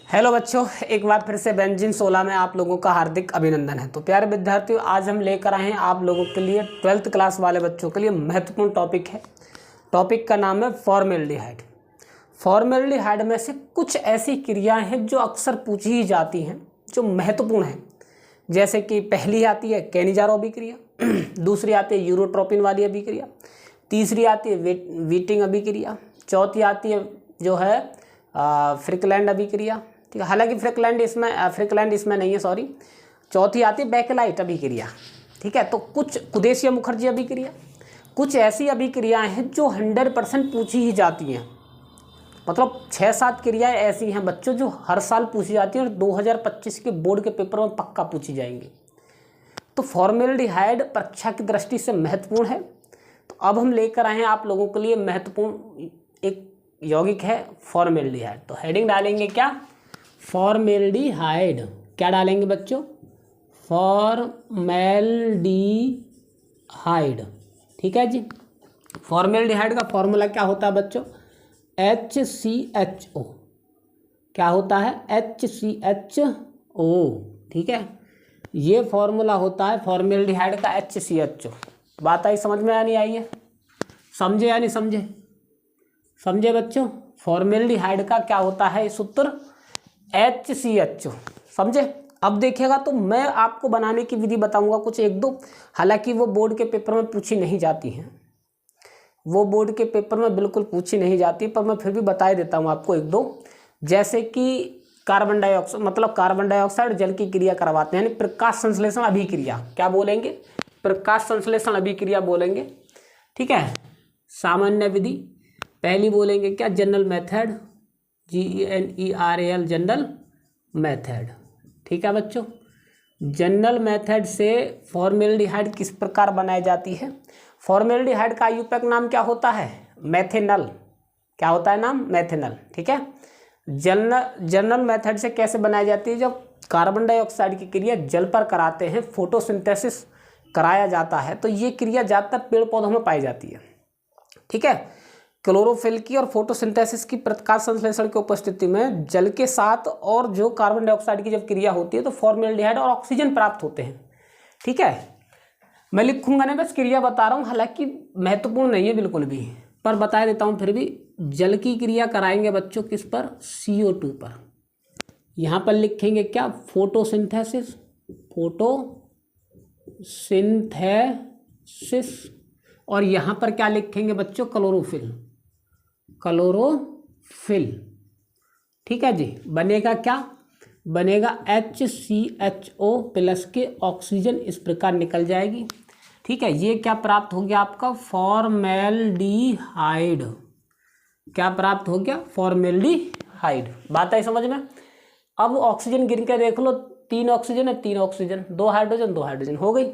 Hello बच्चों, एक बार फिर से बेंजीन 16 में आप लोगों का हार्दिक अभिनंदन है। तो प्यारे विद्यार्थियों, आज हम लेकर आए हैं आप लोगों के लिए 12th क्लास वाले बच्चों के लिए महत्वपूर्ण टॉपिक है। टॉपिक का नाम है फॉर्मेल्डिहाइड। फॉर्मेल्डिहाइड में से कुछ ऐसी क्रियाएं हैं जो अक्सर पूछी ही जाती हैं, जो महत्वपूर्ण हैं। जैसे कि पहली आती है केनिजारो अभिक्रिया, दूसरी आती है यूरोट्रोपिन वाली अभिक्रिया, तीसरी आती है व्हीटिंग अभिक्रिया, चौथी आती है जो है फ्रिकलैंड अभिक्रिया। ठीक है, हालांकि फ्रिकलैंड इसमें नहीं है, सॉरी। चौथी आती है बेकेलाइट अभिक्रिया। ठीक है, तो कुछ कुदेसिया मुखर्जी अभिक्रिया, कुछ ऐसी अभिक्रियाएं हैं जो 100% पूछी ही जाती हैं। मतलब 6-7 क्रियाएं ऐसी हैं बच्चों जो हर साल पूछी जाती हैं और 2025 के बोर्ड के पेपर में पक्का पूछी जाएंगी। तो फॉर्मेल्डिहाइड परीक्षा की दृष्टि से महत्वपूर्ण है। तो अब हम लेकर आए हैं आप लोगों के लिए महत्वपूर्ण एक यौगिक है फॉर्मेल्डिहाइड। तो हेडिंग डालेंगे क्या? फॉर्मेल्डिहाइड। क्या डालेंगे बच्चों? फॉर्मेल्डिहाइड। ठीक है जी। फॉर्मेल्डिहाइड का फॉर्मूला क्या होता है बच्चों? HCHO। क्या होता है? HCHO। ठीक है, ये फॉर्मूला होता है फॉर्मेल्डिहाइड का HCHO। बात आई समझ में या नहीं आई है? समझे या नहीं समझे? समझे बच्चों? फॉर्मेल्डिहाइड का क्या होता है सूत्र? HCHO। समझे? अब देखिएगा तो मैं आपको बनाने की विधि बताऊंगा कुछ एक दो, हालांकि वो बोर्ड के पेपर में पूछी नहीं जाती हैं, वो बोर्ड के पेपर में बिल्कुल पूछी नहीं जाती, पर मैं फिर भी बता देता हूँ आपको एक दो। जैसे कि कार्बन डाइऑक्साइड जल की क्रिया करवाते हैं, यानी प्रकाश संश्लेषण अभिक्रिया। क्या बोलेंगे? प्रकाश संश्लेषण अभिक्रिया बोलेंगे। ठीक है, सामान्य विधि पहली बोलेंगे क्या? General method, GENERAL general method. ठीक है बच्चों, जनरल मेथड से फॉर्मेल्डिहाइड किस प्रकार बनाई जाती है? फॉर्मेल्डिहाइड का आयुपक नाम क्या होता है? मेथेनल। क्या होता है नाम? मेथेनल। ठीक है, जनरल मेथड से कैसे बनाई जाती है? जब कार्बन डाइऑक्साइड की क्रिया जल पर कराते हैं, फोटोसिंथेसिस कराया जाता है, तो ये क्रिया ज़्यादातर पेड़ पौधों में पाई जाती है। ठीक है, क्लोरोफिल की और फोटोसिंथेसिस की प्रकाश संश्लेषण की उपस्थिति में जल के साथ और जो कार्बन डाइऑक्साइड की जब क्रिया होती है तो फॉर्मेल्डिहाइड और ऑक्सीजन प्राप्त होते हैं। ठीक है, मैं लिखूंगा नहीं, बस क्रिया बता रहा हूँ, हालांकि महत्वपूर्ण नहीं है बिल्कुल भी, पर बता देता हूँ फिर भी। जल की क्रिया कराएंगे बच्चों किस पर? CO2 पर। यहाँ पर लिखेंगे क्या? Photosynthesis, photosynthesis. और यहाँ पर क्या लिखेंगे बच्चों? क्लोरोफिल। ठीक है जी, बनेगा क्या? बनेगा HCHO प्लस के ऑक्सीजन इस प्रकार निकल जाएगी। ठीक है, ये क्या प्राप्त हो गया आपका? फॉर्मेल्डिहाइड। क्या प्राप्त हो गया? फॉर्मेल्डिहाइड। बात आई समझ में? अब ऑक्सीजन गिन के देख लो, 3 ऑक्सीजन है, 3 ऑक्सीजन, 2 हाइड्रोजन, 2 हाइड्रोजन हो गई।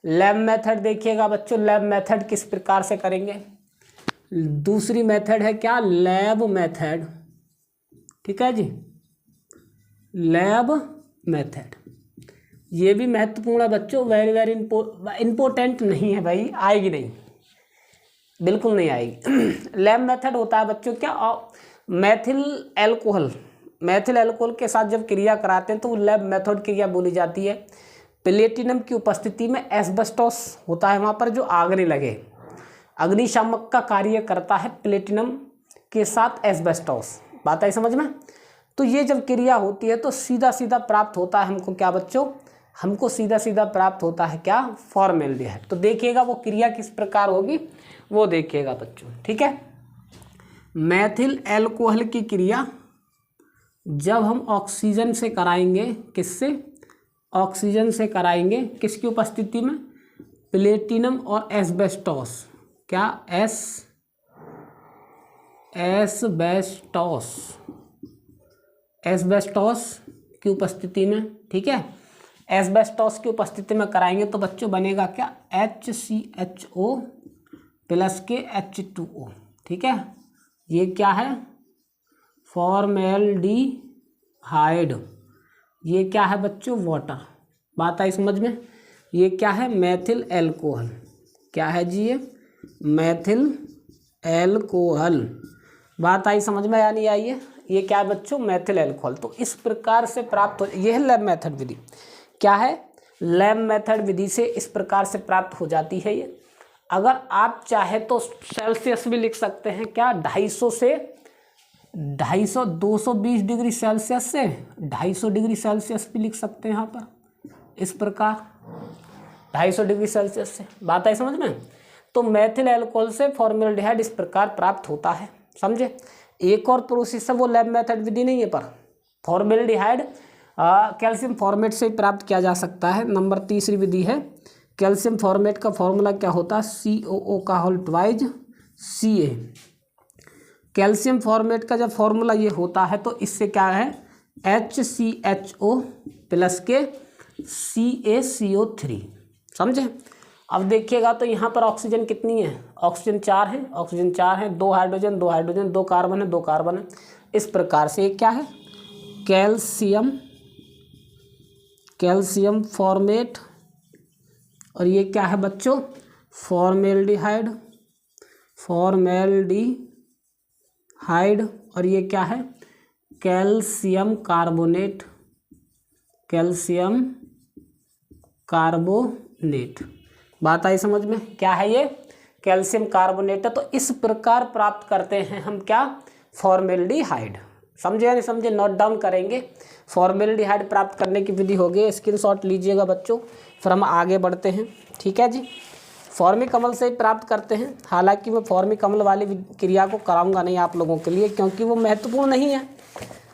लैब मेथड देखिएगा बच्चों, लैब मेथड किस प्रकार से करेंगे? दूसरी मेथड है क्या? Lab method. ठीक है जी, लैब मेथड। ये भी महत्वपूर्ण है बच्चों, वेरी इंपॉर्टेंट नहीं है भाई, आएगी नहीं, बिल्कुल नहीं आएगी। लैब मेथड होता है बच्चों क्या? मैथिल एल्कोहल के साथ जब क्रिया कराते हैं तो लैब मेथड क्रिया बोली जाती है। प्लेटिनम की उपस्थिति में एस्बेस्टोस होता है वहाँ पर, जो आग नहीं लगे, अग्निशामक का कार्य करता है प्लेटिनम के साथ एस्बेस्टोस। बात आई समझ में? तो ये जब क्रिया होती है तो सीधा सीधा प्राप्त होता है हमको क्या बच्चों? हमको सीधा सीधा प्राप्त होता है क्या? फॉर्मेल्डिहाइड। तो देखिएगा वो क्रिया किस प्रकार होगी, वो देखिएगा बच्चों। ठीक है, मैथिल एल्कोहल की क्रिया जब हम ऑक्सीजन से कराएंगे, किससे? ऑक्सीजन से कराएंगे, किसकी उपस्थिति में? प्लेटिनम और एस्बेस्टोस। क्या? एस्बेस्टोस की उपस्थिति में। ठीक है, एस्बेस्टोस की उपस्थिति में कराएंगे तो बच्चों बनेगा क्या? HCHO प्लस के H2O। ठीक है, ये क्या है? फॉर्मेल्डिहाइड। ये क्या है बच्चों? वाटर। बात आई समझ में? ये क्या है? मैथिल एल्कोहल। क्या है जी? ये मैथिल एल्कोहल। बात आई समझ में या नहीं आई है? ये क्या है बच्चों, मेथिल अल्कोहल। तो इस प्रकार से प्राप्त हो, यह लैब मेथड विधि क्या है, लैब मेथड विधि से इस प्रकार से प्राप्त हो जाती है ये। अगर आप चाहे तो सेल्सियस भी लिख सकते हैं, क्या 250 से 250 220 डिग्री सेल्सियस से 250 डिग्री सेल्सियस भी लिख सकते हैं यहाँ पर, इस प्रकार 250 डिग्री सेल्सियस से। बात आई समझ में। तो मेथिल अल्कोहल से फॉर्मेल्डिहाइड इस प्रकार प्राप्त होता है, समझे। एक और प्रोसेस है, वो लैब मेथड विधि नहीं है, पर फॉर्मेल्डिहाइड कैल्शियम फॉर्मेट से प्राप्त किया जा सकता है। नंबर तीसरी विधि है, कैल्शियम फॉर्मेट का फॉर्मूला क्या होता है, COO का whole twice Ca। Calcium formate का जब फॉर्मूला ये होता है तो इससे क्या है, HCHO प्लस के CaCO3, समझे। अब देखिएगा तो यहाँ पर ऑक्सीजन कितनी है, ऑक्सीजन 4 है, ऑक्सीजन 4 है, 2 हाइड्रोजन 2 हाइड्रोजन 2 कार्बन है, 2 कार्बन है। इस प्रकार से ये क्या है, कैल्शियम फॉर्मेट, और ये क्या है बच्चों, फॉर्मेल्डिहाइड, और ये क्या है, कैल्शियम कार्बोनेट। बात आई समझ में, क्या है ये, कैल्शियम कार्बोनेट है। तो इस प्रकार प्राप्त करते हैं हम क्या, फॉर्मेल्डिहाइड। समझे या नहीं समझे, नोट डाउन करेंगे। फॉर्मेल्डिहाइड प्राप्त करने की विधि होगी, स्क्रीनशॉट लीजिएगा बच्चों, फिर हम आगे बढ़ते हैं। ठीक है जी, फॉर्मिक अम्ल से प्राप्त करते हैं। हालांकि मैं फॉर्मिक अम्ल वाली क्रिया को कराऊंगा नहीं आप लोगों के लिए, क्योंकि वो महत्वपूर्ण नहीं है।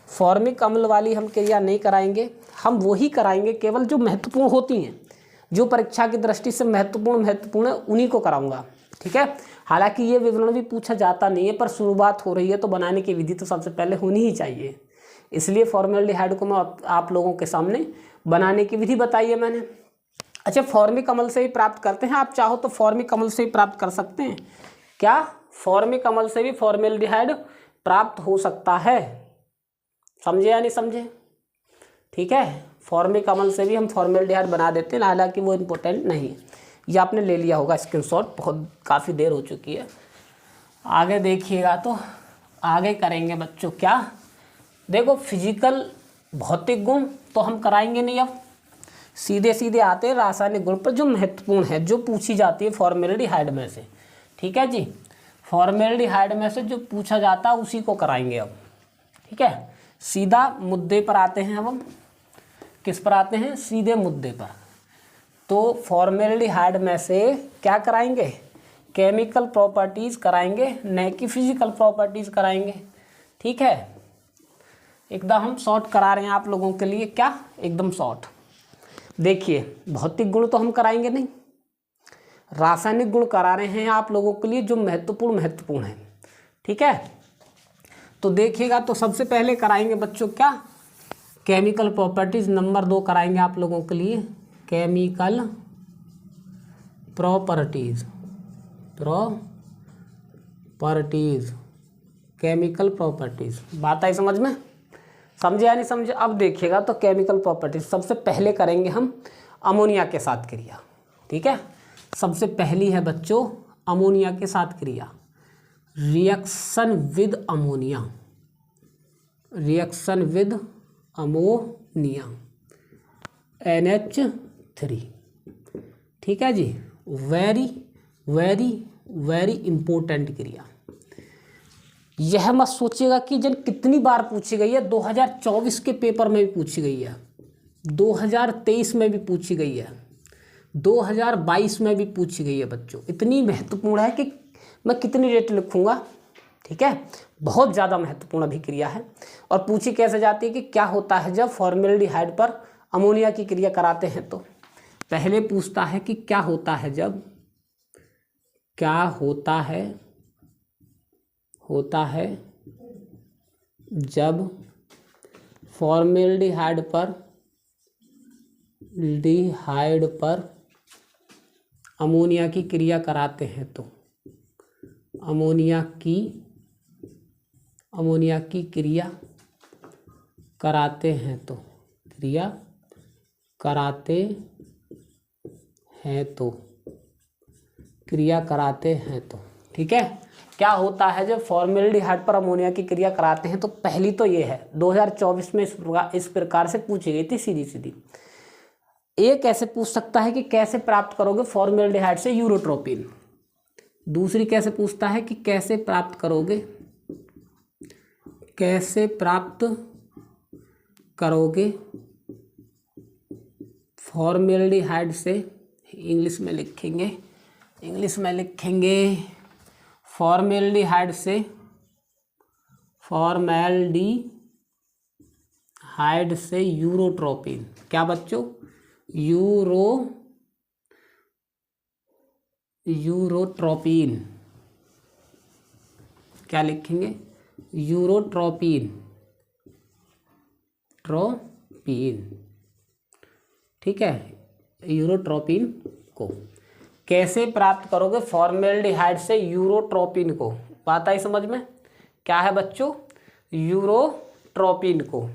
फॉर्मिक अम्ल वाली हम क्रिया नहीं कराएंगे, हम वही कराएंगे केवल जो महत्वपूर्ण होती हैं, जो परीक्षा की दृष्टि से महत्वपूर्ण है, उन्हीं को कराऊंगा। ठीक है, हालांकि ये विवरण भी पूछा जाता नहीं है, पर शुरुआत हो रही है तो बनाने की विधि तो सबसे पहले होनी ही चाहिए। इसलिए फॉर्मेल्डिहाइड को मैं आप लोगों के सामने बनाने की विधि बताई है मैंने। अच्छा, फॉर्मिक अम्ल से ही प्राप्त करते हैं, आप चाहो तो फॉर्मिक अम्ल से ही प्राप्त कर सकते हैं। क्या, फॉर्मिक अम्ल से भी फॉर्मेल्डिहाइड प्राप्त हो सकता है, समझे या नहीं समझे। ठीक है, फॉर्मिक अम्ल से भी हम फॉर्मेल्डिहाइड बना देते हैं, हालांकि वो इम्पोर्टेंट नहीं है। ये आपने ले लिया होगा स्क्रीनशॉट, बहुत काफ़ी देर हो चुकी है। आगे देखिएगा तो आगे करेंगे बच्चों क्या, देखो फिजिकल भौतिक गुण तो हम कराएंगे नहीं, अब सीधे सीधे आते हैं रासायनिक गुण पर, जो महत्वपूर्ण है, जो पूछी जाती है फॉर्मेल्डिहाइड में से। ठीक है जी, फॉर्मेल्डिहाइड में से जो पूछा जाता है उसी को कराएंगे अब। ठीक है, सीधा मुद्दे पर आते हैं। अब हम किस पर आते हैं, सीधे मुद्दे पर। तो फॉर्मेल्डिहाइड में से क्या कराएंगे, केमिकल प्रॉपर्टीज़ कराएंगे, न कि फिजिकल प्रॉपर्टीज़ कराएंगे। ठीक है, एकदम हम शॉर्ट करा रहे हैं आप लोगों के लिए, क्या एकदम शॉर्ट। देखिए, भौतिक गुण तो हम कराएंगे नहीं, रासायनिक गुण करा रहे हैं आप लोगों के लिए, जो महत्वपूर्ण है। ठीक है, तो देखिएगा तो सबसे पहले कराएंगे बच्चों क्या, केमिकल प्रॉपर्टीज़। नंबर 2 कराएंगे आप लोगों के लिए केमिकल प्रॉपर्टीज़, केमिकल प्रॉपर्टीज़। बात आई समझ में, समझे या नहीं समझे। अब देखिएगा तो केमिकल प्रॉपर्टीज सबसे पहले करेंगे हम अमोनिया के साथ क्रिया। ठीक है, सबसे पहली है बच्चों अमोनिया के साथ क्रिया, रिएक्शन विद अमोनिया, NH3। ठीक है जी, वेरी वेरी वेरी इंपॉर्टेंट क्रिया। यह मत सोचिएगा कि जन कितनी बार पूछी गई है, 2024 के पेपर में भी पूछी गई है, 2023 में भी पूछी गई है, 2022 में भी पूछी गई है बच्चों। इतनी महत्वपूर्ण है कि मैं कितनी रेट लिखूंगा। ठीक है, बहुत ज़्यादा महत्वपूर्ण अभिक्रिया है। और पूछी कैसे जाती है कि क्या होता है जब फॉर्मेल्डिहाइड पर अमोनिया की क्रिया कराते हैं। तो पहले पूछता है कि क्या होता है जब फॉर्मेल्डिहाइड पर अमोनिया की क्रिया कराते हैं। तो अमोनिया की क्रिया कराते हैं तो ठीक है। क्या होता है जब फॉर्मेल्डिहाइड पर अमोनिया की क्रिया कराते हैं? तो पहली तो ये है 2024 में इस प्रकार से पूछी गई थी सीधी सीधी। एक ऐसे पूछ सकता है कि कैसे प्राप्त करोगे फॉर्मेल्डिहाइड से यूरोट्रोपिन। दूसरी कैसे पूछता है कि कैसे प्राप्त करोगे फॉर्मेल्डिहाइड से, इंग्लिश में लिखेंगे फॉर्मेल्डिहाइड से यूरोट्रोपिन। क्या बच्चों? यूरोट्रोपिन। क्या लिखेंगे? यूरोट्रोपिन। ठीक है, यूरोट्रोपिन को कैसे प्राप्त करोगे फॉर्मेल्डिहाइड से यूरोट्रोपिन को? बात आई समझ में? क्या है बच्चों? यूरोट्रोपिन को।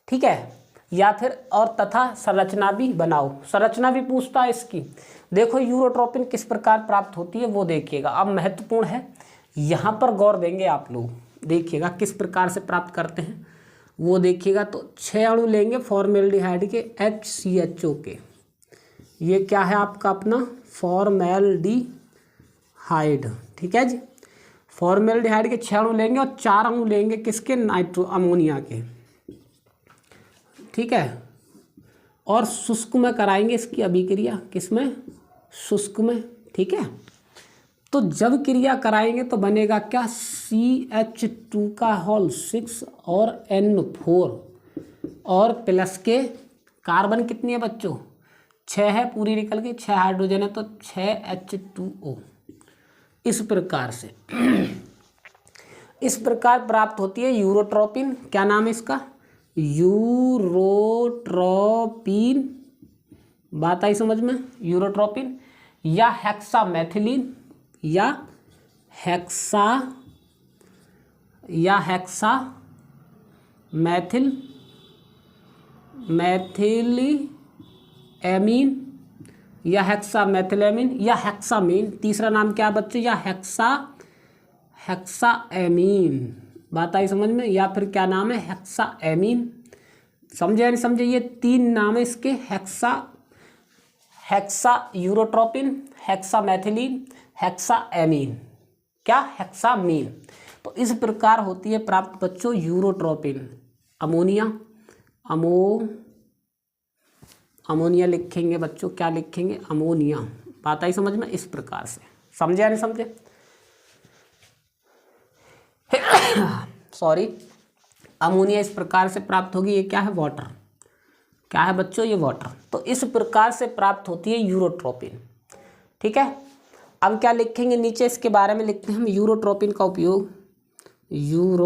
ठीक है, या फिर और तथा संरचना भी बनाओ। संरचना भी पूछता है इसकी। देखो यूरोट्रोपिन किस प्रकार प्राप्त होती है वो देखिएगा। अब महत्वपूर्ण है, यहाँ पर गौर देंगे आप लोग। देखिएगा किस प्रकार से प्राप्त करते हैं वो देखिएगा। तो 6 अणु लेंगे फॉर्मेल्डिहाइड के HCHO के। ये क्या है आपका अपना फॉर्मेल्डिहाइड। ठीक है जी, फॉर्मेल्डिहाइड के 6 अणु लेंगे और 4 अणु लेंगे किसके? अमोनिया के। ठीक है, और शुष्क में कराएंगे इसकी अभिक्रिया। किसमें? शुष्क में। ठीक है, तो जब क्रिया कराएंगे तो बनेगा क्या? CH2 का होल 6 और N4 और प्लस के कार्बन कितनी है बच्चों? 6 है, पूरी निकल गई। 6 हाइड्रोजन है तो 6H2O। इस प्रकार से इस प्रकार प्राप्त होती है यूरोट्रोपिन। क्या नाम है इसका? यूरोट्रोपिन। बात आई समझ में? यूरोट्रोपिन या हेक्सामेथिलीन या मैथिलीएमीन या हेक्सामेथिलेमीन या हेक्सामीन। तीसरा नाम क्या बच्चे? या हेक्साएमीन। बात आई समझ में? या फिर क्या नाम है? हेक्साएमीन। समझे या नहीं समझे? ये 3 नाम है इसके। Hexa urotropin, hexamethylene, hexamine. क्या? हेक्सामीन। तो इस प्रकार होती है प्राप्त बच्चों यूरोट्रोपिन। अमोनिया लिखेंगे बच्चों। क्या लिखेंगे? अमोनिया। बात आई समझ में? इस प्रकार से। समझे या नहीं समझे? सॉरी, अमोनिया इस प्रकार से प्राप्त होगी। ये क्या है? वाटर। क्या है बच्चों? ये वाटर। तो इस प्रकार से प्राप्त होती है यूरोट्रोपिन। ठीक है, अब क्या लिखेंगे नीचे इसके बारे में लिखते हैं हम। यूरोट्रोपिन का उपयोग मूत्र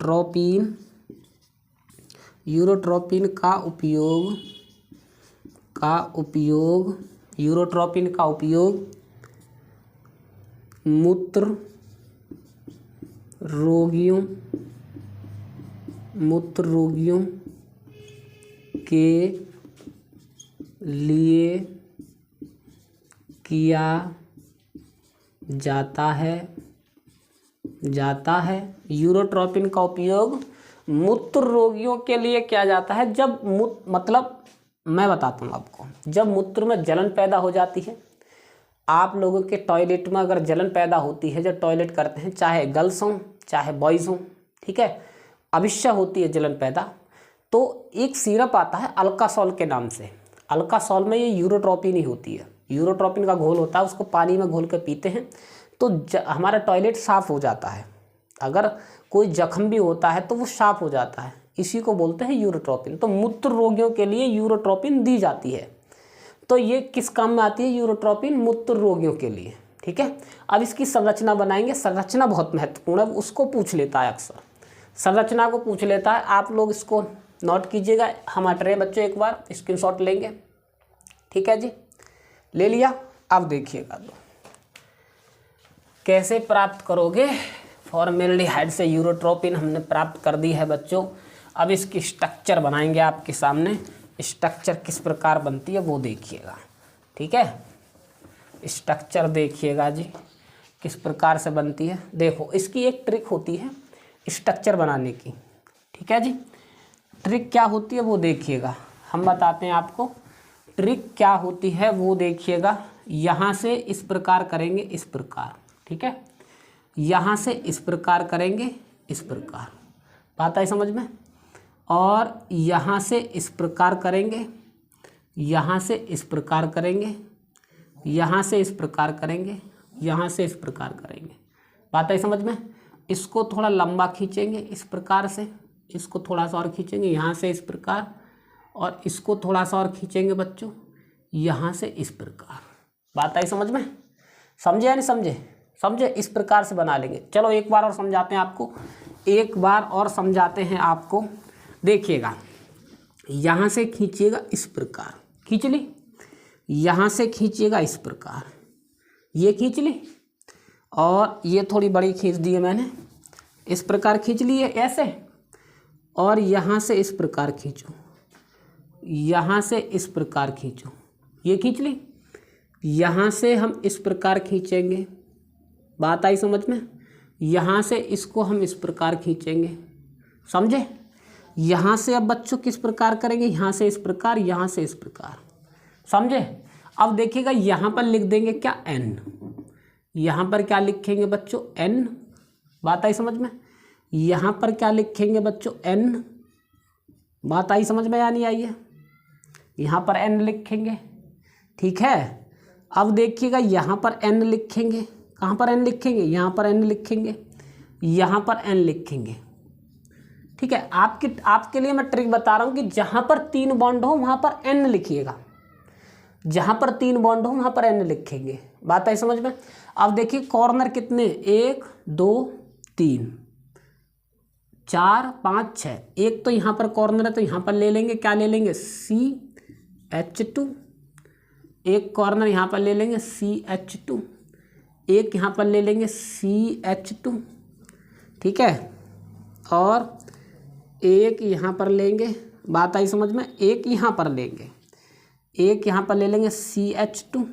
रोगियों के लिए किया जाता है। यूरोट्रोपिन का उपयोग मूत्र रोगियों के लिए किया जाता है। जब मतलब मैं बताता हूँ आपको, जब मूत्र में जलन पैदा हो जाती है, आप लोगों के टॉयलेट में अगर जलन पैदा होती है, जब टॉयलेट करते हैं, चाहे गर्ल्स हों चाहे बॉयज़ हों, ठीक है, अवश्य होती है जलन पैदा। तो एक सिरप आता है अल्कासोल के नाम से। अल्कासोल में ये यूरोट्रोपिन ही होती है। यूरोट्रोपिन का घोल होता है, उसको पानी में घोल कर पीते हैं तो हमारा टॉयलेट साफ़ हो जाता है। अगर कोई जख्म भी होता है तो वो साफ़ हो जाता है। इसी को बोलते हैं यूरोट्रोपिन। तो मूत्र रोगियों के लिए यूरोट्रोपिन दी जाती है। तो ये किस काम में आती है? यूरोट्रोपिन मूत्र रोगियों के लिए। ठीक है, अब इसकी संरचना बनाएंगे। संरचना बहुत महत्वपूर्ण है, उसको पूछ लेता है अक्सर। संरचना को पूछ लेता है। आप लोग इसको नोट कीजिएगा। हम हट रहे हैं बच्चों, एक बार स्क्रीनशॉट लेंगे। ठीक है जी, ले लिया। अब देखिएगा तो कैसे प्राप्त करोगे फॉर्मेल्डिहाइड से यूरोट्रोपिन। हमने प्राप्त कर दी है बच्चों। अब इसकी स्ट्रक्चर बनाएंगे आपके सामने। स्ट्रक्चर किस प्रकार बनती है वो देखिएगा। ठीक है, स्ट्रक्चर देखिएगा जी किस प्रकार से बनती है। देखो इसकी एक ट्रिक होती है स्ट्रक्चर बनाने की, ठीक है जी। ट्रिक क्या होती है वो देखिएगा, हम बताते हैं आपको ट्रिक क्या होती है वो देखिएगा। यहाँ से इस प्रकार करेंगे, इस प्रकार, ठीक है। यहाँ से इस प्रकार करेंगे, इस प्रकार, बात आई समझ में। और यहाँ से इस प्रकार करेंगे, यहाँ से इस प्रकार करेंगे, यहाँ से इस प्रकार करेंगे, यहाँ से इस प्रकार करेंगे, बात आई समझ में। इसको थोड़ा लंबा खींचेंगे इस प्रकार से, इसको थोड़ा सा और खींचेंगे यहाँ से इस प्रकार, और इसको थोड़ा सा और खींचेंगे बच्चों यहाँ से इस प्रकार, बात आई समझ में। समझे या नहीं समझे? समझे, इस प्रकार से बना लेंगे। चलो एक बार और समझाते हैं आपको, एक बार और समझाते हैं आपको। देखिएगा यहाँ से खींचिएगा इस प्रकार, खींच ली। यहाँ से खींचिएगा इस प्रकार, ये खींच ली। और ये थोड़ी बड़ी खींच दी है मैंने, इस प्रकार खींच ली है ऐसे। और यहाँ से इस प्रकार खींचो, यहाँ से इस प्रकार खींचो, ये खींच ली। यहाँ से हम इस प्रकार खींचेंगे, बात आई समझ में। यहाँ से इसको हम इस प्रकार खींचेंगे, समझे। यहाँ से अब बच्चों किस प्रकार करेंगे, यहाँ से इस प्रकार, यहाँ से इस प्रकार, समझे। अब देखिएगा यहाँ पर लिख देंगे क्या, n। यहाँ पर क्या लिखेंगे बच्चों, n, बात आई समझ में। यहाँ पर क्या लिखेंगे बच्चों, n, बात आई समझ में या नहीं आई है। यहाँ पर n लिखेंगे, ठीक है। अब देखिएगा यहाँ पर n लिखेंगे, कहाँ पर n लिखेंगे, यहाँ पर n लिखेंगे, यहाँ पर n लिखेंगे, ठीक है। आपके लिए मैं ट्रिक बता रहा हूँ कि जहाँ पर 3 बॉन्ड हो वहाँ पर n लिखिएगा, जहाँ पर 3 बॉन्ड हो वहाँ पर n लिखेंगे, बात आई समझ में। अब देखिए कॉर्नर कितने, 1 2 3 4 5 6। एक तो यहाँ पर कॉर्नर है तो यहाँ पर ले लेंगे, क्या ले लेंगे, CH2। एक कॉर्नर यहाँ पर ले लेंगे CH2, एक यहाँ पर ले लेंगे CH2, ठीक है। और एक यहाँ पर लेंगे, बात आई समझ में। एक यहाँ पर लेंगे, एक यहाँ पर ले लेंगे CH2,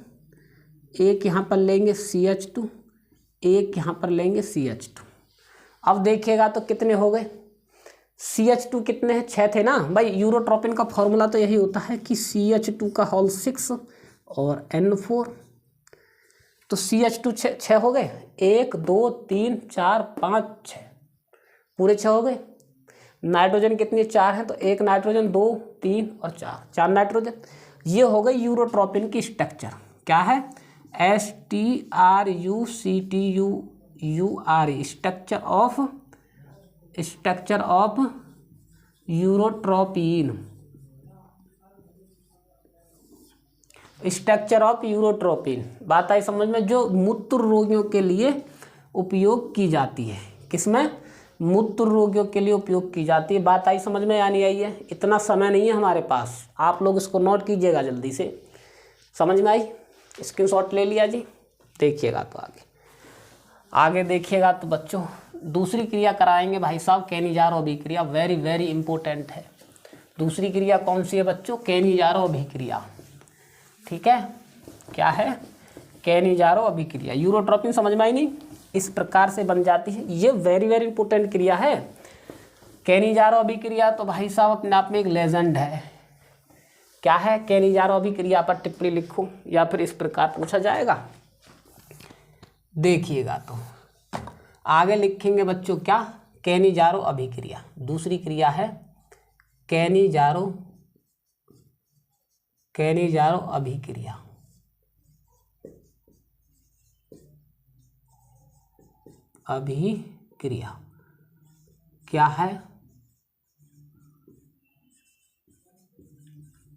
एक यहाँ पर लेंगे CH2, एक यहाँ पर लेंगे CH2। अब देखिएगा तो कितने हो गए, CH2 कितने हैं, 6 थे ना भाई। यूरोट्रोपिन का फॉर्मूला तो यही होता है कि CH2 का होल 6 और N4। तो CH2 छः हो गए, 1 2 3 4 5 6, पूरे 6 हो गए। नाइट्रोजन कितनी, 4 हैं, तो 1 नाइट्रोजन, 2 3 और 4 नाइट्रोजन। ये हो गई यूरोट्रोपिन की स्ट्रक्चर, क्या है, STRUCTUR, structure of urotropine, structure of urotropine, बात आई समझ में। जो मूत्र रोगियों के लिए उपयोग की जाती है, किसमें, मूत्र रोगियों के लिए उपयोग की जाती है, बात आई समझ में या नहीं आई है। इतना समय नहीं है हमारे पास, आप लोग इसको नोट कीजिएगा जल्दी से, समझ में आई, स्क्रीनशॉट ले लिया जी। देखिएगा तो आगे देखिएगा तो बच्चों दूसरी क्रिया कराएंगे भाई साहब, केनिजारो अभिक्रिया, वेरी वेरी इंपॉर्टेंट है। दूसरी क्रिया कौन सी है बच्चों, केनिजारो अभिक्रिया, ठीक है। क्या है, केनिजारो अभिक्रिया। यूरोट्रोपिन समझ में आई नहीं, इस प्रकार से बन जाती है, ये वेरी वेरी इंपॉर्टेंट क्रिया है केनिजारो अभिक्रिया। तो भाई साहब अपने आप में एक लेजेंड है। क्या है, केनिजारो अभिक्रिया पर टिप्पणी लिखो, या फिर इस प्रकार पूछा जाएगा। देखिएगा तो आगे लिखेंगे बच्चों क्या, केनिजारो अभिक्रिया। दूसरी क्रिया है केनिजारो अभिक्रिया, अभिक्रिया क्या है,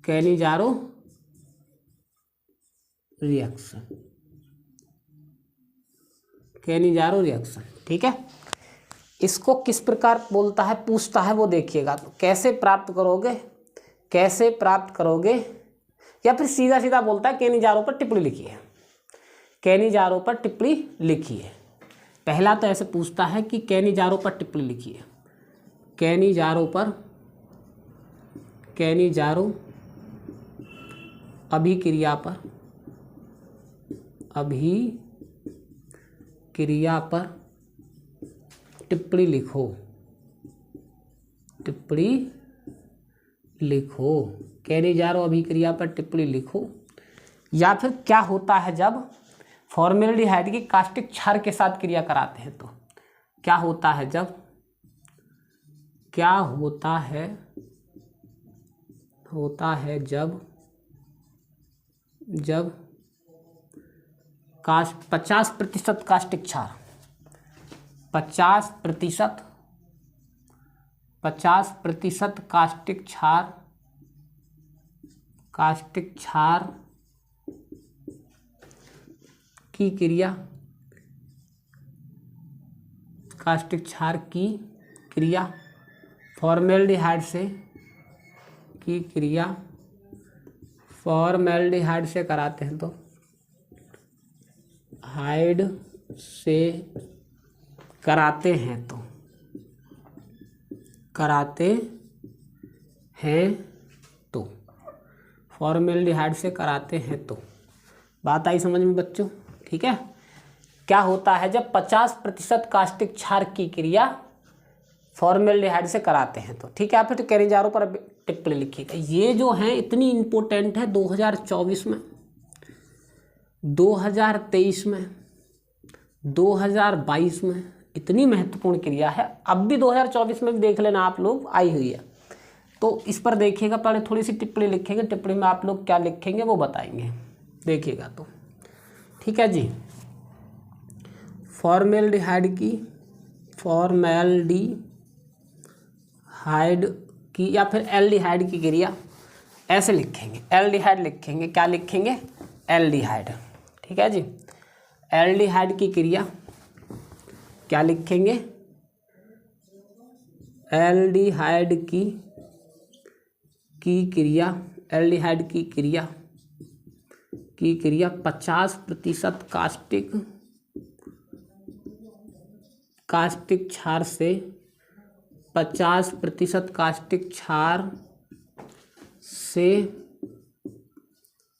केनिजारो रिएक्शन, केनिजारो रिएक्शन, ठीक है। इसको किस प्रकार बोलता है, पूछता है, वो देखिएगा। तो कैसे प्राप्त करोगे, कैसे प्राप्त करोगे, या फिर सीधा सीधा बोलता है केनिजारो पर टिप्पणी लिखिए, केनिजारो पर टिप्पणी लिखिए। पहला तो ऐसे पूछता है कि केनिजारो पर टिप्पणी लिखिए, केनिजारो अभिक्रिया पर अभिक्रिया पर टिप्पणी लिखो, टिप्पणी लिखो। कैनिजारो अभिक्रिया पर टिप्पणी लिखो। या फिर क्या होता है जब फॉर्मेल्डिहाइड की कास्टिक क्षार के साथ क्रिया कराते हैं तो क्या होता है जब, क्या होता है जब 50% कास्टिक क्षार 50% कास्टिक क्षार की क्रिया, कास्टिक क्षार की क्रिया फॉर्मेल्डिहाइड से की क्रिया फॉर्मेल्डिहाइड से कराते हैं तो हाइड से कराते हैं तो फॉर्मेल्डिहाइड से कराते हैं तो बात आई समझ में बच्चों? ठीक है। क्या होता है जब 50% कास्टिक क्षार की क्रिया फॉर्मेल्डिहाइड से कराते हैं तो, ठीक है। फिर तो कैनिजारो पर टिप्पणी लिखिएगा। ये जो है इतनी इम्पोर्टेंट है 2024 में, 2023 में, 2022 में, इतनी महत्वपूर्ण क्रिया है। अब भी 2024 में भी देख लेना आप लोग, आई हुई है तो इस पर देखिएगा। पहले थोड़ी सी टिप्पणी लिखेंगे, टिप्पणी में आप लोग क्या लिखेंगे वो बताएंगे, देखिएगा तो, ठीक है जी। फॉर्मेल्डिहाइड की या फिर एल्डिहाइड की क्रिया ऐसे लिखेंगे, एल्डिहाइड लिखेंगे। क्या लिखेंगे? एल्डिहाइड, ठीक है जी। एल्डिहाइड की क्रिया क्या लिखेंगे? एल्डिहाइड की क्रिया 50% कास्टिक क्षार से 50% कास्टिक क्षार से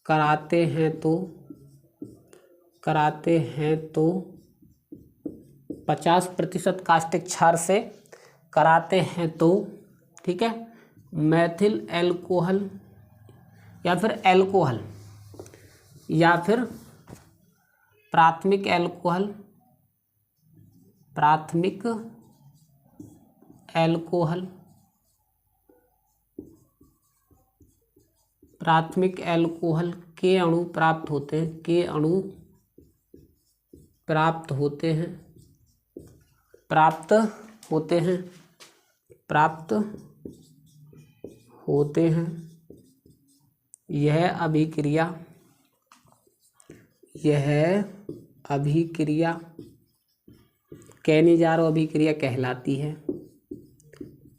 कराते हैं तो 50% कास्टिक क्षार से कराते हैं तो, ठीक है। मैथिल एल्कोहल या फिर एल्कोहल या फिर प्राथमिक एल्कोहल के अणु प्राप्त होते हैं। यह अभिक्रिया कैनिजारो अभिक्रिया कहलाती है।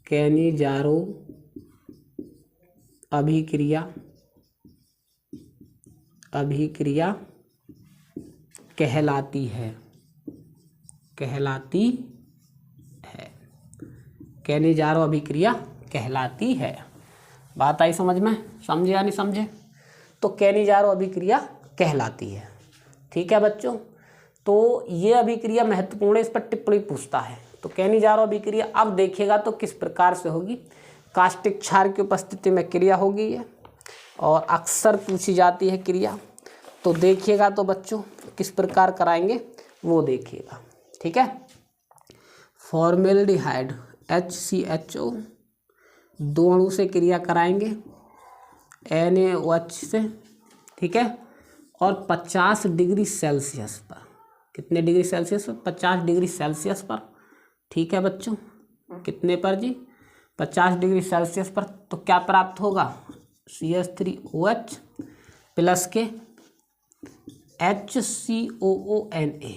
कैनिजारो अभिक्रिया कहलाती है। कैनिजारो अभिक्रिया कहलाती है। बात आई समझ में? समझे या नहीं समझे? तो कैनिजारो अभिक्रिया कहलाती है, ठीक है बच्चों। तो ये अभिक्रिया महत्वपूर्ण है, इस पर टिप्पणी पूछता है। तो कैनिजारो अभिक्रिया अब देखिएगा तो किस प्रकार से होगी। कास्टिक क्षार की उपस्थिति में क्रिया होगी ये, और अक्सर पूछी जाती है क्रिया। तो देखिएगा तो बच्चों किस प्रकार कराएंगे वो देखिएगा, ठीक है। फॉर्मेल्डिहाइड HCHO 2 अणु से क्रिया कराएंगे NaOH से, ठीक है। और 50 डिग्री सेल्सियस पर, कितने डिग्री सेल्सियस पर? 50 डिग्री सेल्सियस पर, ठीक है बच्चों। कितने पर जी? 50 डिग्री सेल्सियस पर। तो क्या प्राप्त होगा? CH3OH प्लस के HCOONA,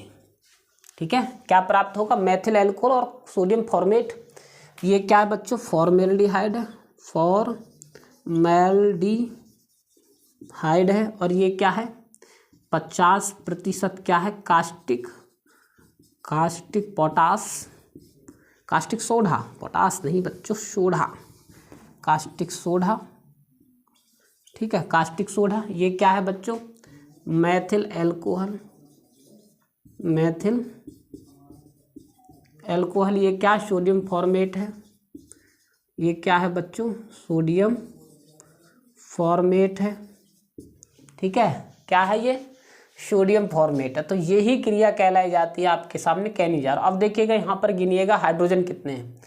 ठीक है। क्या प्राप्त होगा? मैथिल एल्कोहल और सोडियम फॉर्मेट। ये क्या है बच्चों? फॉर्मेल्डिहाइड है, फॉर्मेल्डिहाइड है। और ये क्या है? 50% क्या है? Caustic potash, caustic soda, potash नहीं बच्चों, सोडा, कास्टिक सोडा, ठीक है। कास्टिक सोडा ये क्या है बच्चों? मैथिल एल्कोहल मेथिल एल्कोहल, ये क्या सोडियम फॉर्मेट है, ये क्या है बच्चों, सोडियम फॉर्मेट है। ठीक है, क्या है ये, सोडियम फॉर्मेट है। तो यही क्रिया कहलाई जाती है आपके सामने कहने जा रहा हूं। अब देखिएगा यहाँ पर गिनिएगा हाइड्रोजन कितने हैं,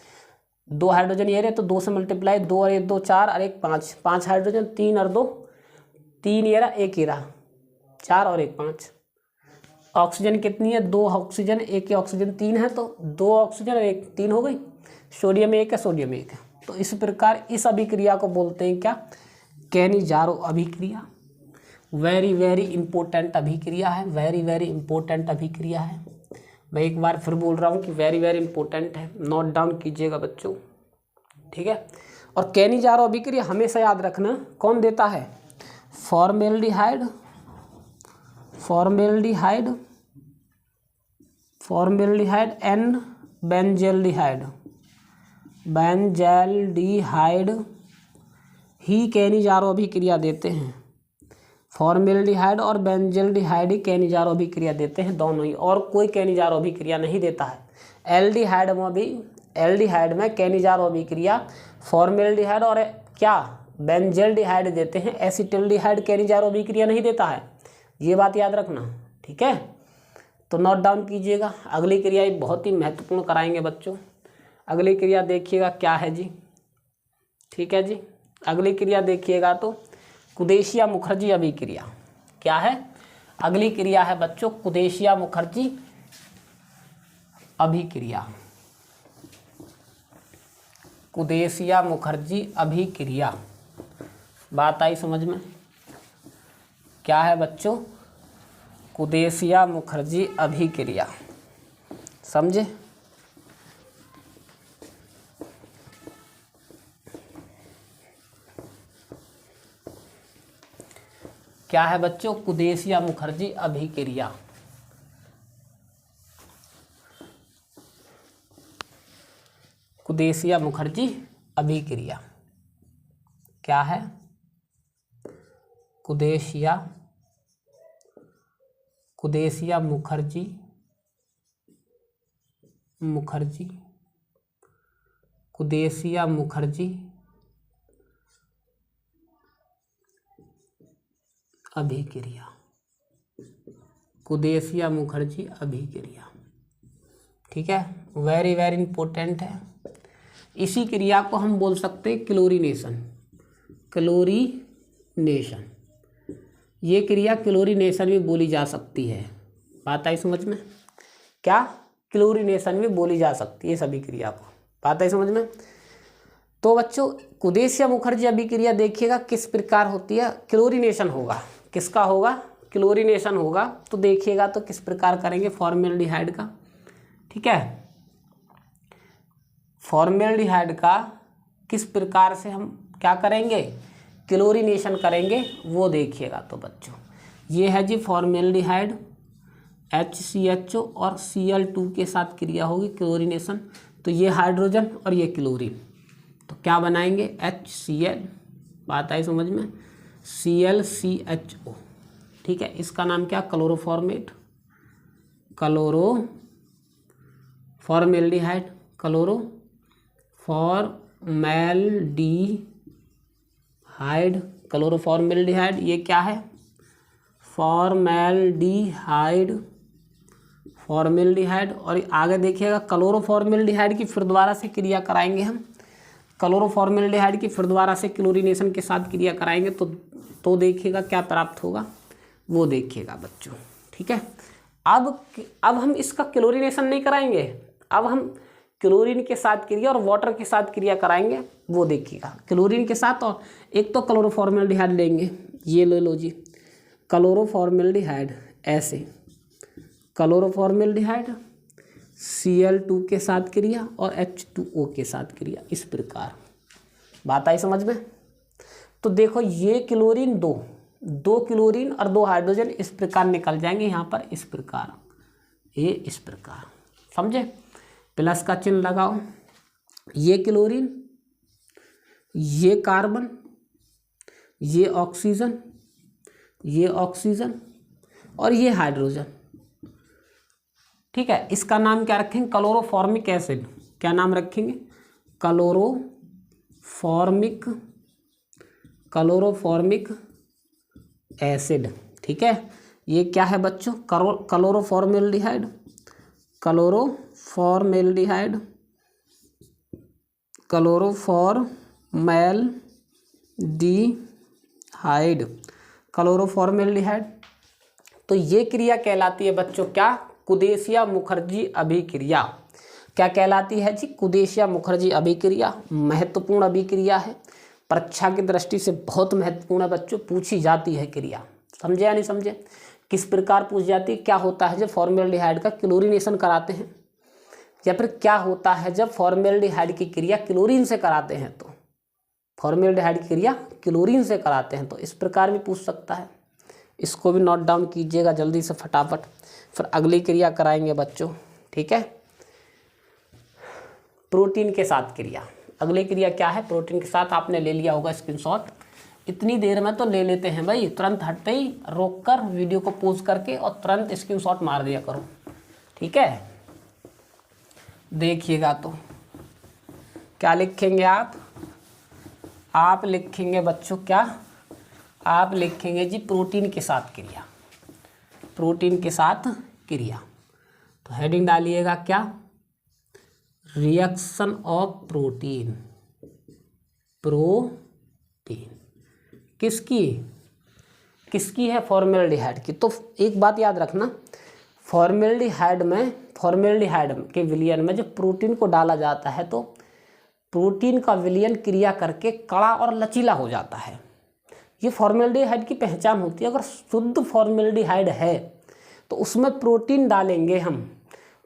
2 हाइड्रोजन ये रहे, तो 2 से मल्टीप्लाई, 2 और 1 2 4 और 1 5, 5 हाइड्रोजन, 3 और 2 3 ये रहा, 1 ये रहा, 4 और 1 5। ऑक्सीजन कितनी है, 2 ऑक्सीजन, 1 ऑक्सीजन 3 है, तो 2 ऑक्सीजन और 1 3 हो गई। सोडियम 1 है, सोडियम 1 है। तो इस प्रकार इस अभिक्रिया को बोलते हैं क्या, कैनिजारो अभिक्रिया। वेरी वेरी इंपॉर्टेंट अभिक्रिया है, वेरी वेरी इंपॉर्टेंट अभिक्रिया है। मैं एक बार फिर बोल रहा हूँ कि वेरी वेरी इंपॉर्टेंट है, नोट डाउन कीजिएगा बच्चों। ठीक है, और कैनिजारो अभिक्रिया हमेशा याद रखना कौन देता है, formaldehyde, formaldehyde, formaldehyde and benzaldehyde, benzaldehyde he Cannizzaro अभिक्रिया देते हैं। फॉर्मेल्डिहाइड और बेंजेल्डिहाइड ही कैनिजारो अभिक्रिया देते हैं, दोनों ही, और कोई कैनिजारो अभिक्रिया नहीं देता है। एल्डिहाइड में भी, एल्डिहाइड में कैनिजारो अभिक्रिया फॉर्मेल्डिहाइड और क्या बेंजेल्डिहाइड देते हैं, एसिटिल्डिहाइड कैनिजारो अभिक्रिया नहीं देता है, ये बात याद रखना। ठीक है, तो नोट डाउन कीजिएगा। अगली क्रिया बहुत ही महत्वपूर्ण कराएंगे बच्चों। अगली क्रिया देखिएगा क्या है जी। ठीक है जी, अगली क्रिया देखिएगा तो कुदेशिया मुखर्जी अभिक्रिया। क्या है, अगली क्रिया है बच्चों कुदेशिया मुखर्जी अभिक्रिया। कुदेशिया मुखर्जी अभिक्रिया, बात आई समझ में। क्या है बच्चों, कुदेशिया मुखर्जी अभिक्रिया, समझे। क्या है बच्चों, कुदेशिया मुखर्जी अभिक्रिया। कुदेशिया मुखर्जी अभिक्रिया क्या है, कुदेशिया मुखर्जी कुदेशिया मुखर्जी अभिक्रिया, कुदेशिया मुखर्जी अभिक्रिया। ठीक है, वेरी वेरी इंपॉर्टेंट है। इसी क्रिया को हम बोल सकते हैं क्लोरीनेशन, क्लोरीनेशन। ये क्रिया क्लोरीनेशन भी बोली जा सकती है, बात आई समझ में। क्या, क्लोरीनेशन भी बोली जा सकती है सभी क्रिया को, बात आई समझ में। तो बच्चों कुदेशिया मुखर्जी अभिक्रिया देखिएगा किस प्रकार होती है, क्लोरीनेशन होगा, किसका होगा, क्लोरीनेशन होगा। तो देखिएगा तो किस प्रकार करेंगे, फॉर्मेल्डिहाइड का। ठीक है, फॉर्मेल्डिहाइड का किस प्रकार से हम क्या करेंगे, क्लोरीनेशन करेंगे, वो देखिएगा। तो बच्चों ये है जी फॉर्मेल्डिहाइड, HCHO और Cl2 के साथ क्रिया होगी क्लोरीनेशन। तो ये हाइड्रोजन और ये क्लोरीन, तो क्या बनाएंगे, HCl, बात आई समझ में, ClCHO। ठीक है, इसका नाम क्या, क्लोरोफॉर्मेट, क्लोरोफॉर्मेल्डिहाइड, क्लोरोफॉर्मेल्डिहाइड, क्लोरोफॉर्मेल्डिहाइड। ये क्या है, फॉर्मेल्डिहाइड, फॉर्मेल्डिहाइड। और आगे देखिएगा क्लोरोफॉर्मेल्डिहाइड की फिर दोबारा से क्रिया कराएंगे हम, क्लोरोफॉर्मेल्डिहाइड की फिर दोबारा से क्लोरीनेशन के साथ क्रिया कराएंगे तो देखिएगा क्या प्राप्त होगा, वो देखिएगा बच्चों। ठीक है, अब हम इसका क्लोरीनेशन नहीं कराएंगे, अब हम क्लोरीन के साथ क्रिया और वाटर के साथ क्रिया कराएंगे, वो देखिएगा। क्लोरीन के साथ और एक तो क्लोरोफॉर्मेल्डिहाइड लेंगे, ये ले लो जी क्लोरोफॉर्मेल्डिहाइड, ऐसे क्लोरोफॉर्मेल्डिहाइड Cl2 के साथ क्रिया और H2O के साथ क्रिया, इस प्रकार, बात आई समझ में। तो देखो ये क्लोरीन, दो क्लोरीन और 2 हाइड्रोजन इस प्रकार निकल जाएंगे यहाँ पर, इस प्रकार, ये इस प्रकार, समझे। प्लस का चिन्ह लगाओ, ये क्लोरीन, ये कार्बन, ये ऑक्सीजन और ये हाइड्रोजन, ठीक है। इसका नाम क्या रखेंगे? क्लोरोफॉर्मिक एसिड। क्या नाम रखेंगे? क्लोरोफॉर्मिक एसिड। ठीक है, ये क्या है बच्चों? क्लोरोफॉर्मेल्डिहाइड। क्लोरोफॉर्मेल्डिहाइड क्लोरोफॉर्मेल्डिहाइड। तो ये क्रिया कहलाती है बच्चों क्या? कुदेसिया मुखर्जी अभिक्रिया। क्या कहलाती है जी? कुदेसिया मुखर्जी अभिक्रिया। महत्वपूर्ण अभिक्रिया है, परीक्षा की दृष्टि से बहुत महत्वपूर्ण है बच्चों, पूछी जाती है क्रिया। समझे या नहीं समझे? किस प्रकार पूछ जाती है? क्या होता है जब फॉर्मेल्डिहाइड का क्लोरीनेशन कराते हैं, या फिर क्या होता है जब फॉर्मेल्डिहाइड की क्रिया क्लोरीन से कराते हैं? तो फॉर्मेल्डिहाइड की क्रिया क्लोरीन से कराते हैं, तो इस प्रकार भी पूछ सकता है। इसको भी नोट डाउन कीजिएगा जल्दी से फटाफट, फिर अगली क्रिया कराएंगे बच्चों। ठीक है, प्रोटीन के साथ क्रिया। अगली क्रिया क्या है? प्रोटीन के साथ। आपने ले लिया होगा स्क्रीनशॉट। इतनी देर में तो ले लेते हैं भाई, तुरंत हटते ही रोक कर वीडियो को पॉज करके और तुरंत स्क्रीनशॉट मार दिया करो। ठीक है, देखिएगा तो क्या लिखेंगे आप? आप लिखेंगे बच्चों क्या? आप लिखेंगे जी प्रोटीन के साथ क्रिया। प्रोटीन के साथ क्रिया, तो हेडिंग डालिएगा क्या? Reaction of protein. प्रोटीन किसकी? किसकी है? फॉर्मेल्डिहाइड की। तो एक बात याद रखना, फॉर्मेल्डिहाइड के विलयन में जब प्रोटीन को डाला जाता है तो प्रोटीन का विलयन क्रिया करके कड़ा और लचीला हो जाता है। ये फॉर्मेल्डिहाइड की पहचान होती है। अगर शुद्ध फॉर्मेल्डिहाइड है तो उसमें प्रोटीन डालेंगे हम,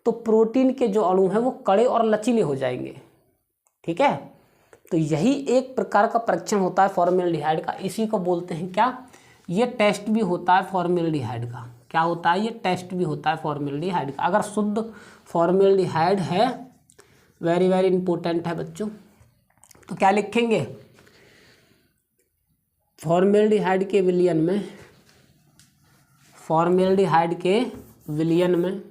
तो प्रोटीन के जो अणु हैं वो कड़े और लचीले हो जाएंगे। ठीक है, तो यही एक प्रकार का परीक्षण होता है फॉर्मेल्डिहाइड का। इसी को बोलते हैं क्या? ये टेस्ट भी होता है फॉर्मेल्डिहाइड का। क्या होता है? ये टेस्ट भी होता है फॉर्मेल्डिहाइड का। अगर शुद्ध फॉर्मेल्डिहाइड है, वेरी वेरी इंपॉर्टेंट है बच्चों, तो क्या लिखेंगे? फॉर्मेल्डिहाइड के विलयन में, फॉर्मेल्डिहाइड के विलयन में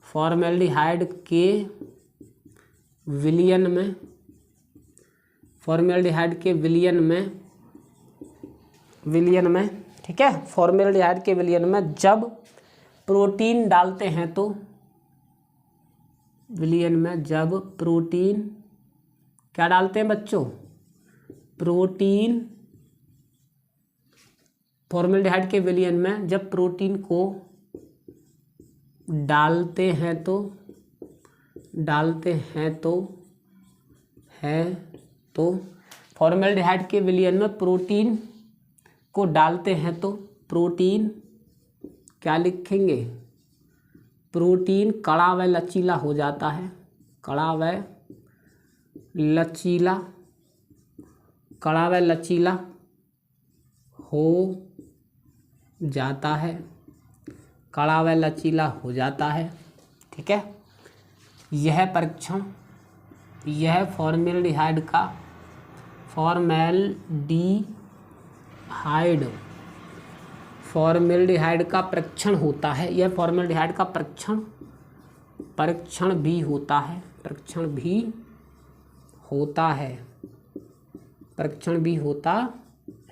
फॉर्मेल्डिहाइड के विलयन में, फॉर्मेल्डिहाइड के विलयन में, ठीक है, फॉर्मेल्डिहाइड के विलयन में जब प्रोटीन डालते हैं तो, विलयन में जब प्रोटीन क्या डालते हैं बच्चों? प्रोटीन। फॉर्मेल्डिहाइड के विलयन में जब प्रोटीन को डालते हैं तो फॉर्मेल्डिहाइड के विलयन में प्रोटीन को डालते हैं तो प्रोटीन क्या लिखेंगे? प्रोटीन कड़ा व लचीला हो जाता है। कड़ा व लचीला हो जाता है। कड़ा व लचीला हो जाता है। ठीक है, यह परीक्षण, यह फॉर्मेल्डिहाइड का परीक्षण होता है। यह फॉर्मेल्डिहाइड का परीक्षण भी होता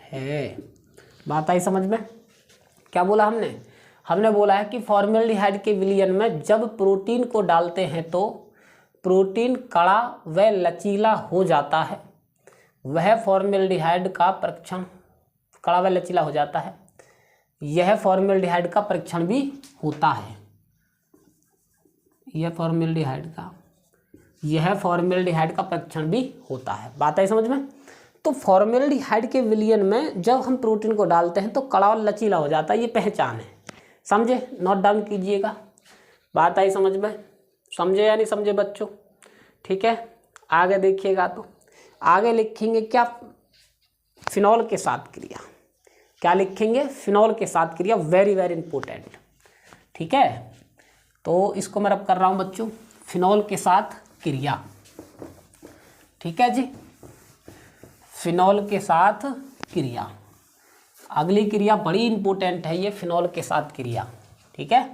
है। बात आई समझ में? क्या बोला हमने? हमने बोला है कि फॉर्मेल्डिहाइड के विलयन में जब प्रोटीन को डालते हैं तो प्रोटीन कड़ा व लचीला हो जाता है। वह फॉर्मेल्डिहाइड का परीक्षण, कड़ा व लचीला हो जाता है। यह फॉर्मेल्डिहाइड का परीक्षण भी होता है। यह फॉर्मेल्डिहाइड का परीक्षण भी होता है। बात आई समझ में? तो फॉर्मेल्डिहाइड के विलयन में जब हम प्रोटीन को डालते हैं तो कड़ा और लचीला हो जाता है। ये पहचान है। समझे? नोट डाउन कीजिएगा। बात आई समझ में? समझे या नहीं समझे बच्चों? ठीक है, आगे देखिएगा तो आगे लिखेंगे क्या? फिनॉल के साथ क्रिया। क्या लिखेंगे? फिनॉल के साथ क्रिया। Very very important. ठीक है, तो इसको मैं रब कर रहा हूँ बच्चों, फिनॉल के साथ क्रिया। ठीक है जी, फिनॉल के साथ क्रिया। अगली क्रिया बड़ी इंपॉर्टेंट है, ये फिनॉल के साथ क्रिया। ठीक है,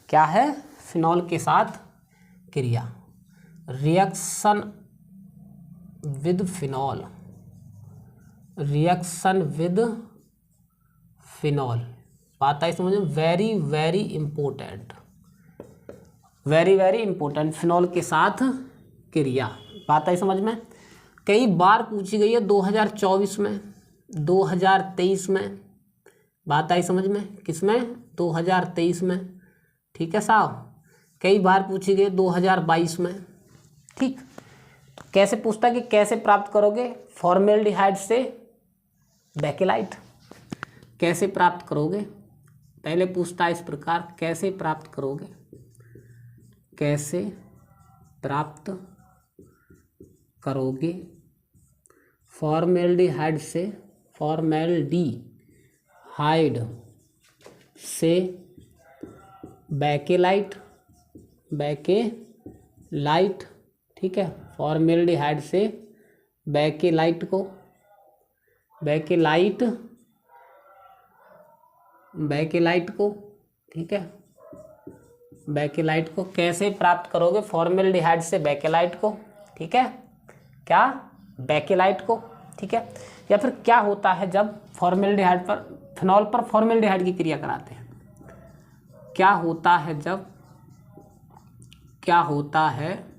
क्या है? फिनॉल के साथ क्रिया, reaction with phenol, reaction with phenol. बात आई समझ में? Very very important, very very important, phenol के साथ क्रिया। बात आई समझ में? कई बार पूछी गई है 2024 में, 2023 में। बात आई समझ में? किसमें? 2023 में। ठीक है साहब, कई बार पूछी गई 2022 में। ठीक, कैसे पूछता कि कैसे प्राप्त करोगे फॉर्मेल्डिहाइड से बेकेलाइट, कैसे प्राप्त करोगे? पहले पूछता है इस प्रकार, कैसे प्राप्त करोगे, कैसे प्राप्त करोगे फॉर्मेल्डिहाइड से, फॉर्मेल्डिहाइड से बेकेलाइट, बेकेलाइट। ठीक है, फॉर्मेल्डिहाइड से बेकेलाइट को, बेकेलाइट, बेकेलाइट को। ठीक है, बेकेलाइट को कैसे प्राप्त करोगे फॉर्मेल्डिहाइड से बेकेलाइट को? ठीक है, क्या? बेकेलाइट को। ठीक है, या फिर क्या होता है जब फॉर्मेल्डिहाइड पर, फिनॉल पर फॉर्मेल्डिहाइड की क्रिया कराते हैं? क्या होता है जब, क्या होता है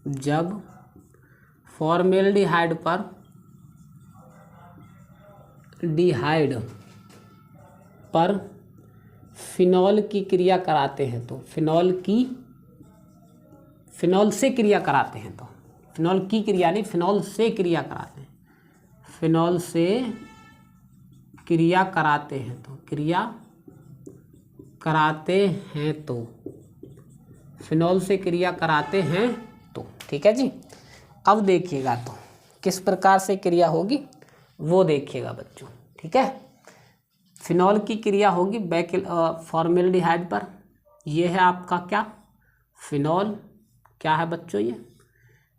जब फॉर्मेल्डिहाइड पर डिहाइड पर फिनॉल की क्रिया कराते हैं? तो फिनॉल की, फिनॉल से क्रिया कराते हैं, तो फिनॉल की क्रिया नहीं, फिनॉल से क्रिया कराते हैं, फिनॉल से क्रिया कराते हैं, तो क्रिया कराते हैं, तो फिनॉल से क्रिया कराते हैं तो। ठीक है जी, अब देखिएगा तो किस प्रकार से क्रिया होगी वो देखिएगा बच्चों। ठीक है, फिनॉल की क्रिया होगी फॉर्मेल्डिहाइड पर। ये है आपका क्या? फिनॉल। क्या है बच्चों?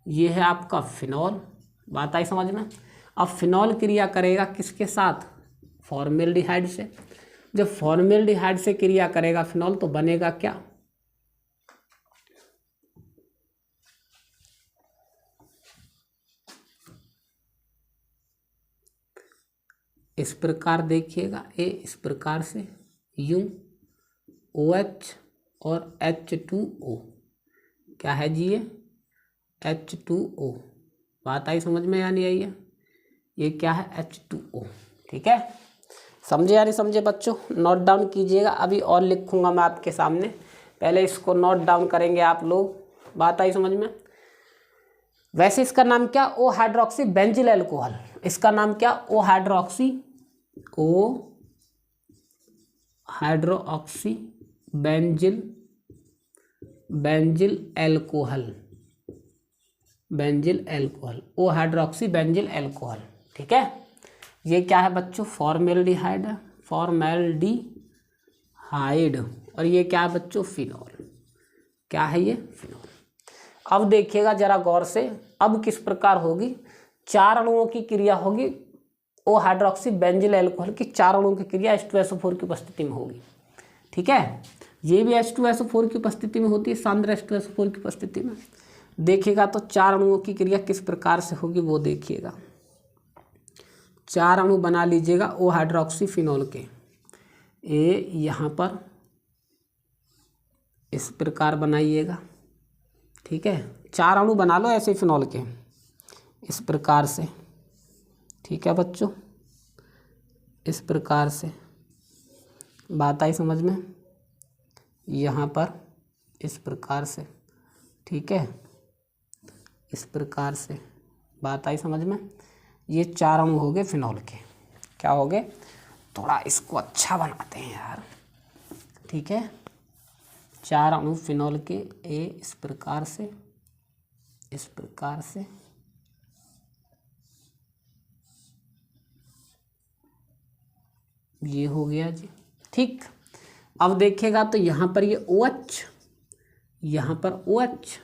ये है आपका फिनॉल। बात आई समझ में? अब फिनॉल क्रिया करेगा किसके साथ? फॉर्मेल्डिहाइड से। जब फॉर्मेल्डिहाइड से क्रिया करेगा फिनॉल तो बनेगा क्या? इस प्रकार देखिएगा, ए इस प्रकार से, यूं OH और H2O। क्या है जी? ये H2O। बात आई समझ में या नहीं आई है? ये क्या है? H2O। ठीक है, समझे या नहीं समझे बच्चों? नोट डाउन कीजिएगा, अभी और लिखूंगा मैं आपके सामने, पहले इसको नोट डाउन करेंगे आप लोग। बात आई समझ में? वैसे इसका नाम क्या? O hydroxy benzyl alcohol. इसका नाम क्या? O hydroxy, O hydroxy benzyl, benzyl alcohol, benzyl alcohol, O hydroxy benzyl alcohol. ठीक है, ये क्या है बच्चों? Formaldehyde, formaldehyde. और ये क्या है बच्चों? फिनॉल। क्या है ये? फिनॉल। अब देखिएगा जरा गौर से, अब किस प्रकार होगी? 4 अणुओं की क्रिया होगी ओ हाइड्रोक्सी बेंजिल एल्कोहल की, 4 अणुओं की क्रिया H2SO4 की उपस्थिति में होगी। ठीक है, ये भी H2SO4 की उपस्थिति में होती है, सांद्र H2SO4 की उपस्थिति में। देखिएगा तो 4 अणुओं की क्रिया किस प्रकार से होगी वो देखिएगा। 4 अणु बना लीजिएगा ओ हाइड्रोक्सी फिनॉल के। ए यहाँ पर इस प्रकार बनाइएगा। ठीक है, 4 अणु बना लो ऐसे फिनॉल के इस प्रकार से। ठीक है बच्चों, इस प्रकार से। बात आई समझ में? यहाँ पर इस प्रकार से। ठीक है, इस प्रकार से। बात आई समझ में? ये 4 अणु हो गए फिनॉल के। क्या हो गए? थोड़ा इसको अच्छा बनाते हैं यार। ठीक है, 4 अणु फिनॉल के, ए इस प्रकार से, इस प्रकार से। ये हो गया जी। ठीक, अब देखेगा तो यहाँ पर ये OH, यहाँ पर OH,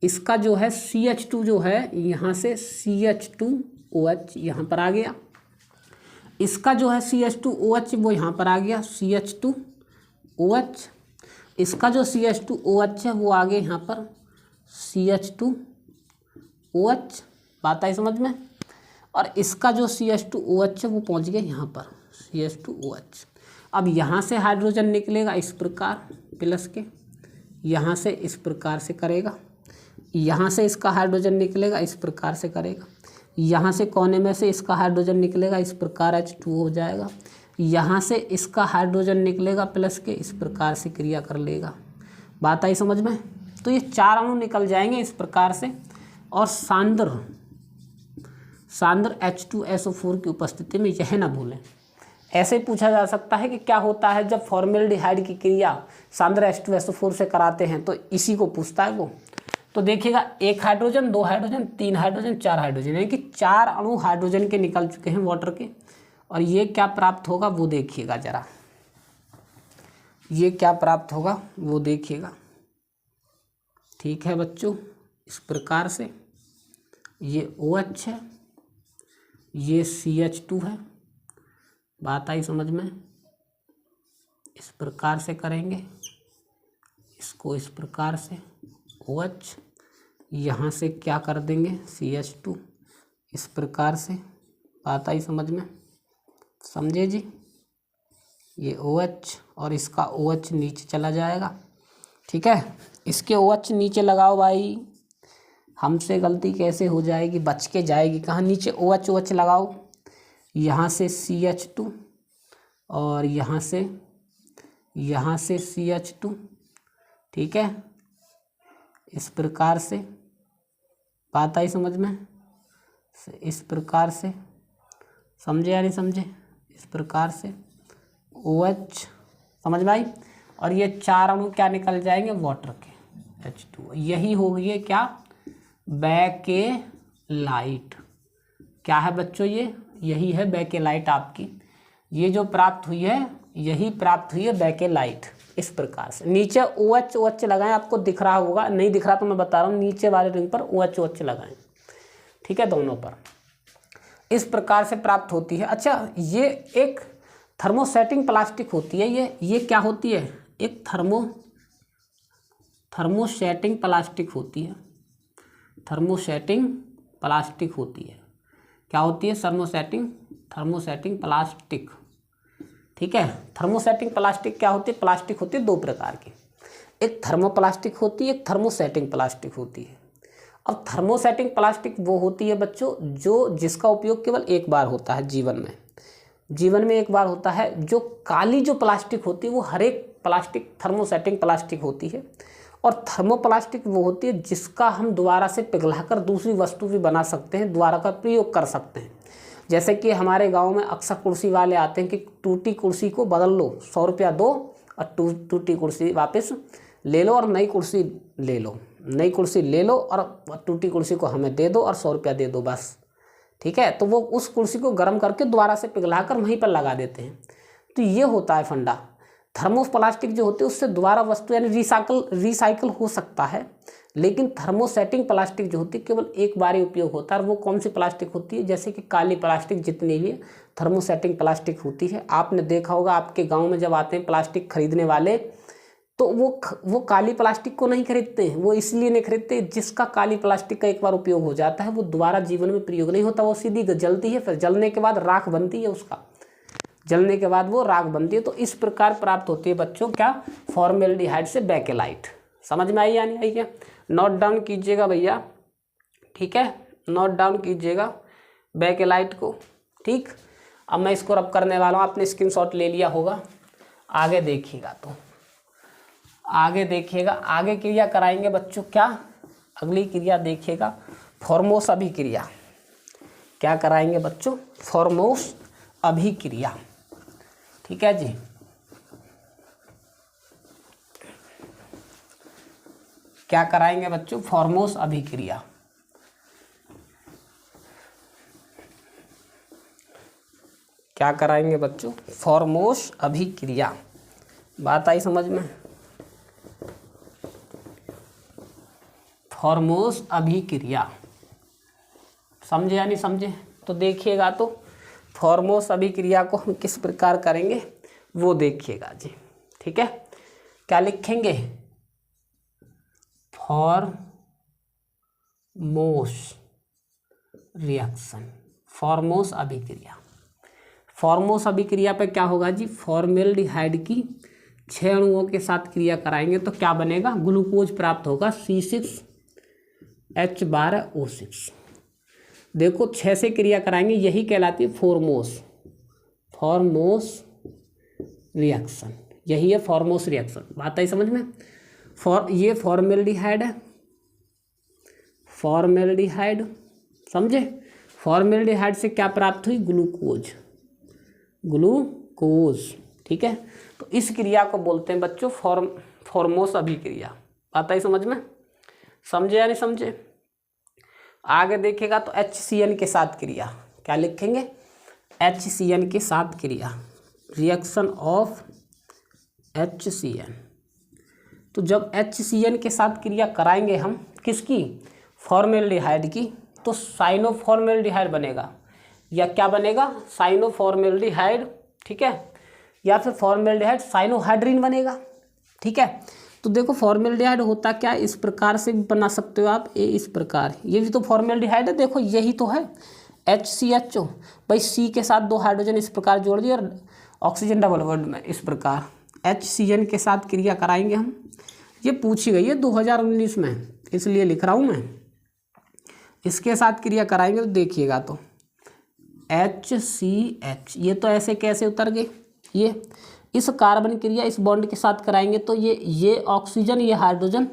इसका जो है CH2 जो है यहाँ से CH2OH यहाँ पर आ गया। इसका जो है CH2OH वो यहाँ पर आ गया CH2OH, इसका जो CH2OH है वो आ गया यहाँ पर CH2OH, बात आई समझ में। और इसका जो CH2OH है वो पहुँच गया यहाँ पर CH2OH। अब यहाँ से हाइड्रोजन निकलेगा इस प्रकार प्लस के, यहाँ से इस प्रकार से करेगा, यहाँ से इसका हाइड्रोजन निकलेगा इस प्रकार से करेगा, यहाँ से कोने में से इसका हाइड्रोजन निकलेगा इस प्रकार H2 हो जाएगा, यहाँ से इसका हाइड्रोजन निकलेगा प्लस के इस प्रकार से क्रिया कर लेगा। बात आई समझ में। तो ये 4 अणु निकल जाएंगे इस प्रकार से। और सांद्र H2SO4 की उपस्थिति में यह ना भूलें। ऐसे पूछा जा सकता है कि क्या होता है जब फॉर्मेल्डिहाइड की क्रिया सांद्र H2SO4 से कराते हैं, तो इसी को पूछता है वो। तो देखिएगा 1 हाइड्रोजन, 2 हाइड्रोजन, 3 हाइड्रोजन, 4 हाइड्रोजन, यानी कि 4 अणु हाइड्रोजन के निकल चुके हैं वाटर के। और ये क्या प्राप्त होगा वो देखिएगा ज़रा, ये क्या प्राप्त होगा वो देखिएगा। ठीक है बच्चों, इस प्रकार से ये OH है, ये CH2 है। बात आई समझ में। इस प्रकार से करेंगे, इसको इस प्रकार से OH, यहाँ से क्या कर देंगे CH2, इस प्रकार से। बात आई समझ में, समझे जी। ये OH और इसका OH नीचे चला जाएगा। ठीक है, इसके OH नीचे लगाओ भाई, हमसे गलती कैसे हो जाएगी, बच के जाएगी कहाँ, नीचे OH लगाओ। यहाँ से CH2 और यहाँ से CH2। ठीक है, इस प्रकार से। बात आई समझ में। इस प्रकार से समझे या नहीं समझे, इस प्रकार से OH, समझ में आई। और ये 4 अणु क्या निकल जाएंगे वाटर के H2। यही हो गई है क्या, बेकेलाइट। क्या है बच्चों, ये यही है बेकेलाइट आपकी। ये जो प्राप्त हुई है यही प्राप्त हुई है बेकेलाइट। इस प्रकार से नीचे OH लगाएं, आपको दिख रहा होगा, नहीं दिख रहा तो मैं बता रहा हूँ, नीचे वाले रिंग पर OH लगाएं। ठीक है, दोनों पर इस प्रकार से प्राप्त होती है। अच्छा, ये एक थर्मोसेटिंग प्लास्टिक होती है। ये क्या होती है, एक थर्मोसेटिंग प्लास्टिक होती है। थर्मोसेटिंग प्लास्टिक होती है। क्या होती है, थर्मोसेटिंग प्लास्टिक। ठीक है, थर्मोसेटिंग प्लास्टिक क्या होती है, प्लास्टिक होती है 2 प्रकार की, एक थर्मोप्लास्टिक होती है, एक थर्मोसेटिंग प्लास्टिक होती है। अब थर्मोसेटिंग प्लास्टिक वो होती है बच्चों जिसका उपयोग केवल एक बार होता है जीवन में एक बार होता है। जो काली जो प्लास्टिक होती है वो हर एक प्लास्टिक थर्मोसेटिंग प्लास्टिक होती है। और थर्मोप्लास्टिक वो होती है जिसका हम दोबारा से पिघलाकर दूसरी वस्तु भी बना सकते हैं, दोबारा का प्रयोग कर सकते हैं। जैसे कि हमारे गांव में अक्सर कुर्सी वाले आते हैं कि टूटी कुर्सी को बदल लो, 100 रुपया दो और टूटी कुर्सी वापस ले लो और नई कुर्सी ले लो और टूटी कुर्सी को हमें दे दो और 100 रुपया दे दो बस। ठीक है, तो वो उस कुर्सी को गर्म करके दोबारा से पिघलाकर वहीं पर लगा देते हैं। तो ये होता है फंडा। थर्मोप्लास्टिक जो होती है उससे दोबारा वस्तु यानी रिसाइकल हो सकता है, लेकिन थर्मोसेटिंग प्लास्टिक जो होती है केवल एक बार ही उपयोग होता है। और वो कौन सी प्लास्टिक होती है, जैसे कि काली प्लास्टिक जितनी भी थर्मोसेटिंग प्लास्टिक होती है। आपने देखा होगा आपके गांव में जब आते हैं प्लास्टिक खरीदने वाले, तो वो काली प्लास्टिक को नहीं खरीदते हैं। वो इसलिए नहीं खरीदते, जिसका काली प्लास्टिक का एक बार उपयोग हो जाता है वो दोबारा जीवन में प्रयोग नहीं होता, वो सीधी जलती है, फिर जलने के बाद राख बनती है, जलने के बाद वो राख बनती है। तो इस प्रकार प्राप्त होती है बच्चों क्या, फॉर्मेल्डिहाइड से बेकेलाइट। समझ में आई या नहीं आई क्या, नोट डाउन कीजिएगा भैया। ठीक है, नोट डाउन कीजिएगा बेकेलाइट को। ठीक, अब मैं इसको रब करने वाला हूँ, आपने स्क्रीनशॉट ले लिया होगा। आगे देखिएगा, तो आगे देखिएगा, आगे क्रिया कराएंगे बच्चों। क्या अगली क्रिया देखिएगा, फॉर्मोस अभिक्रिया। क्या कराएंगे बच्चों, फॉर्मोस अभिक्रिया। ठीक है जी, क्या कराएंगे बच्चों, फॉर्मोस अभिक्रिया। क्या कराएंगे बच्चों, फॉर्मोस अभिक्रिया। बात आई समझ में, फॉर्मोस अभिक्रिया। समझे या नहीं समझे, तो देखिएगा। तो फॉर्मोस अभिक्रिया को हम किस प्रकार करेंगे वो देखिएगा जी। ठीक है, क्या लिखेंगे? फॉर्मोस रिएक्शन, फॉर्मोस अभिक्रिया। फॉर्मोस अभिक्रिया पे क्या होगा जी? फॉर्मेल्डिहाइड की 6 अणुओं के साथ क्रिया कराएंगे तो क्या बनेगा? ग्लूकोज प्राप्त होगा C6H12O6। देखो 6 से क्रिया कराएंगे, यही कहलाती है फॉर्मोस, फॉर्मोस रिएक्शन, यही है फॉर्मोस रिएक्शन। बात आई समझ में? ये फॉर्मेल्डिहाइड है, फॉर्मेल्डिहाइड, समझे? फॉर्मेल्डिहाइड से क्या प्राप्त हुई? Glucose, glucose. ठीक है, तो इस क्रिया को बोलते हैं बच्चों फॉर्मोस अभिक्रिया। बात आई समझ में? समझे या नहीं समझे? आगे देखेगा तो HCN के साथ क्रिया, क्या लिखेंगे? HCN के साथ क्रिया, रिएक्शन ऑफ HCN। तो जब HCN के साथ क्रिया कराएंगे हम किसकी? फॉर्मेल्डिहाइड की, तो साइनोफॉर्मेल्डिहाइड बनेगा, या क्या बनेगा? साइनोफॉर्मेल्डिहाइड। ठीक है, या फिर फॉर्मेल्डिहाइड साइनोहाइड्रिन बनेगा। ठीक है, तो देखो फॉर्मेल्डिहाइड होता क्या, इस प्रकार से भी बना सकते हो आप, इस प्रकार, ये भी तो फॉर्मेल्डिहाइड है, देखो यही तो है HCHO। भाई C के साथ 2 हाइड्रोजन इस प्रकार जोड़ दिए और ऑक्सीजन डबल बॉन्ड में इस प्रकार HCN के साथ क्रिया कराएंगे हम। ये पूछी गई है 2019 में, इसलिए लिख रहा हूँ मैं। इसके साथ क्रिया कराएंगे तो देखिएगा तो HCH, ये तो ऐसे कैसे उतर गए, ये इस कार्बन क्रिया इस बॉन्ड के साथ कराएंगे तो ये ऑक्सीजन ये हाइड्रोजन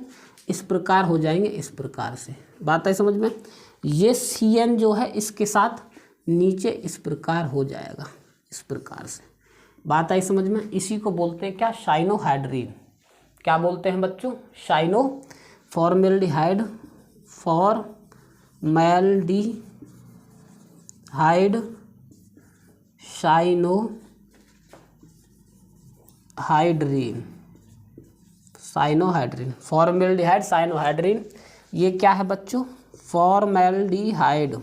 इस प्रकार हो जाएंगे, इस प्रकार से। बात है समझ में? ये CN जो है इसके साथ नीचे इस प्रकार हो जाएगा, इस प्रकार से। बात आई समझ में? इसी को बोलते हैं क्या? साइनोहाइड्रिन। क्या बोलते हैं बच्चों? Cyano formaldehyde, formaldehyde cyanohydrin, cyanohydrin, formaldehyde cyanohydrin. ये क्या है बच्चों? Formaldehyde,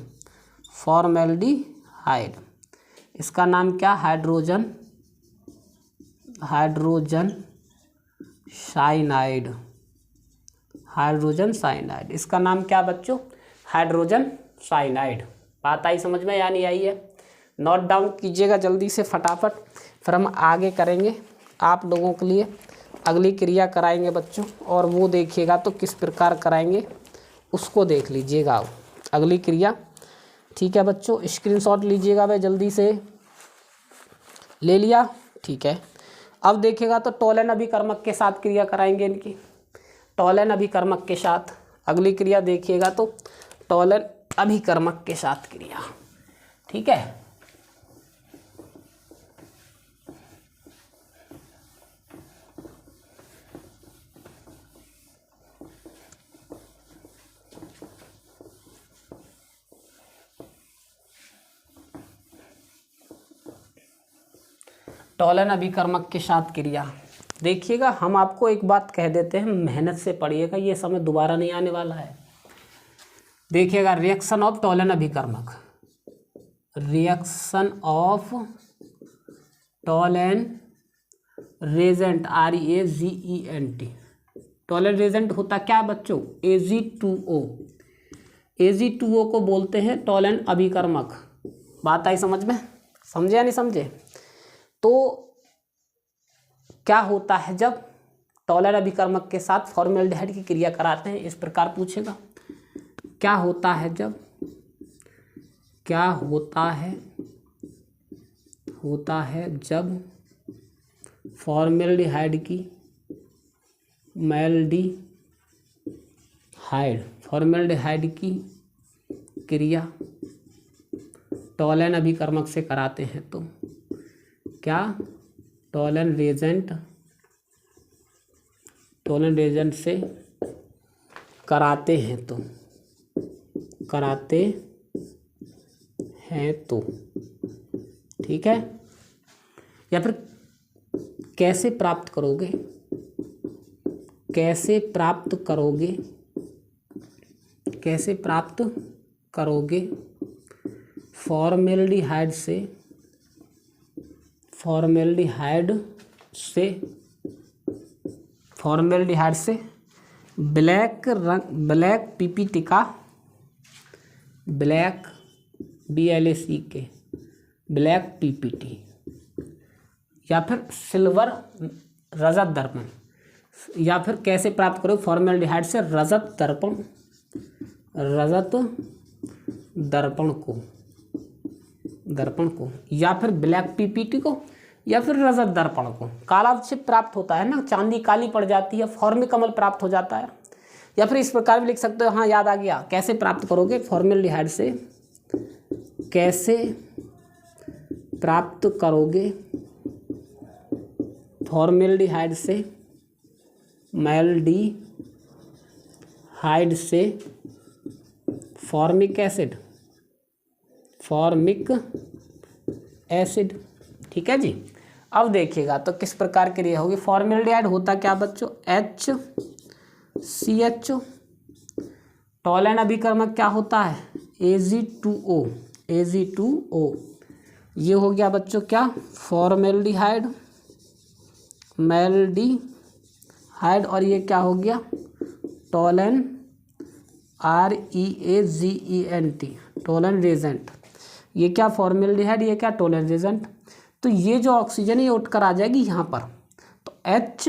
formaldehyde. इसका नाम क्या? Hydrogen, hydrogen cyanide, hydrogen cyanide. इसका नाम क्या बच्चों? Hydrogen cyanide. बात आई समझ में या नहीं आई है? नोट डाउन कीजिएगा जल्दी से फटाफट, फिर हम आगे करेंगे। आप लोगों के लिए अगली क्रिया कराएंगे बच्चों, और वो देखिएगा तो किस प्रकार कराएंगे उसको देख लीजिएगा अगली क्रिया। ठीक है बच्चों, स्क्रीनशॉट लीजिएगा भाई, जल्दी से ले लिया? ठीक है, अब देखिएगा तो टोलन अभिकर्मक के साथ क्रिया कराएंगे इनकी, टोलन अभिकर्मक के साथ। अगली क्रिया देखिएगा तो टोलन अभिकर्मक के साथ क्रिया। ठीक है, टोलन अभिकर्मक के साथ क्रिया। देखिएगा, हम आपको एक बात कह देते हैं, मेहनत से पढ़िएगा, ये समय दोबारा नहीं आने वाला है। देखिएगा, रिएक्शन ऑफ टोलन अभिकर्मक, reaction of Tollen reagent, REAGENT। Tollen reagent होता क्या बच्चों? Ag2O। Ag2O को बोलते हैं टोलन अभिकर्मक। बात आई समझ में? समझे या नहीं समझे? तो क्या होता है जब टोलन अभिकर्मक के साथ फॉर्मेल्डिहाइड की क्रिया कराते हैं, इस प्रकार पूछेगा। क्या होता है जब, क्या होता है जब फॉर्मेल्डिहाइड की फॉर्मेल्डिहाइड की क्रिया टोलन अभिकर्मक से कराते हैं तो क्या? टोलन रेजेंट से कराते हैं तो ठीक है, या फिर कैसे प्राप्त करोगे फॉर्मेल्डिहाइड से फॉर्मेल्डिहाइड से ब्लैक पीपीटी का ब्लैक BLACK ब्लैक पीपीटी या फिर सिल्वर रजत दर्पण, या फिर कैसे प्राप्त करोगे फॉर्मेल्डिहाइड से रजत दर्पण को या फिर ब्लैक पीपीटी को या फिर रजत दर्पण को। कालावक्षेप प्राप्त होता है ना, चांदी काली पड़ जाती है, फॉर्मिक अम्ल प्राप्त हो जाता है। या फिर इस प्रकार भी लिख सकते हो, हाँ याद आ गया, कैसे प्राप्त करोगे फॉर्मेल्डिहाइड से, कैसे प्राप्त करोगे फॉर्मेल्डिहाइड से फॉर्मिक एसिड। ठीक है जी। अब देखिएगा तो किस प्रकार की क्रिया होगी। फॉर्मेल्डिहाइड होता क्या बच्चों, HCHO, टॉलन अभिकर्मक क्या होता है, Ag2O, ये हो गया बच्चों क्या, फॉर्मेल्डिहाइड, और ये क्या हो गया, टॉलन REAGENT, टॉलन रेजेंट। ये क्या फॉर्मेल्डिहाइड, ये क्या टॉलन रेजेंट। तो ये जो ऑक्सीजन ये उठकर आ जाएगी यहाँ पर, तो H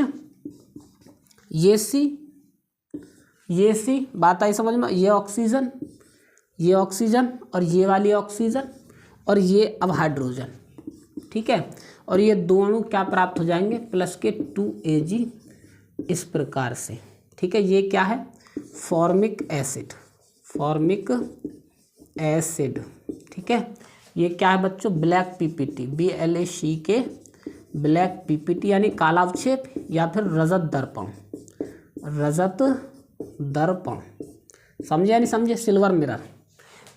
ये C बात आई समझ में, ये ऑक्सीजन और ये वाली ऑक्सीजन और ये अब हाइड्रोजन। ठीक है, और ये दोनों क्या प्राप्त हो जाएंगे, प्लस के 2Ag इस प्रकार से। ठीक है, ये क्या है, फॉर्मिक एसिड। ठीक है, ये क्या है बच्चों, black PPT, BLACK black PPT यानी कालावक्षेप या फिर रजत दर्पण, समझे या नहीं समझे, सिल्वर मिरर।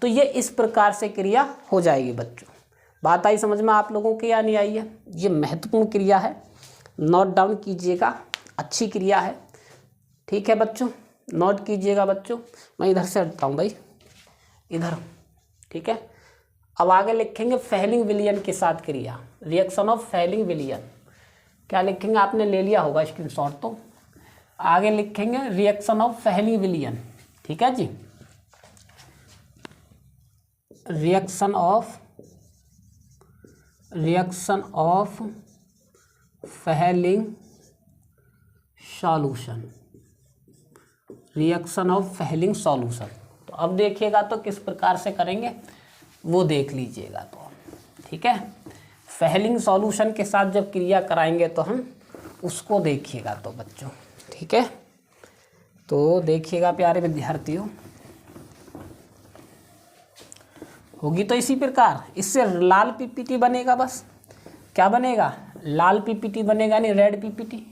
तो ये इस प्रकार से क्रिया हो जाएगी बच्चों। बात आई समझ में आप लोगों के या नहीं आई है। ये महत्वपूर्ण क्रिया है, नोट डाउन कीजिएगा, अच्छी क्रिया है। ठीक है बच्चों, नोट कीजिएगा बच्चों। मैं इधर से हटता हूँ भाई, इधर। ठीक है, अब आगे लिखेंगे फेहलिंग विलियन के साथ क्रिया, रिएक्शन ऑफ फेहलिंग विलियन। क्या लिखेंगे, आपने ले लिया होगा स्क्रीनशॉट। तो आगे लिखेंगे रिएक्शन ऑफ फेहलिंग विलियन। ठीक है जी, reaction of Fehling solution, reaction of Fehling solution. तो अब देखिएगा तो किस प्रकार से करेंगे वो देख लीजिएगा। तो ठीक है, फेहलिंग सॉल्यूशन के साथ जब क्रिया कराएंगे तो हम उसको देखिएगा तो बच्चों। ठीक है, तो देखिएगा प्यारे विद्यार्थियों, होगी तो इसी प्रकार। इससे लाल पीपीटी बनेगा, बस क्या बनेगा, लाल पीपीटी बनेगा, नहीं रेड पीपीटी।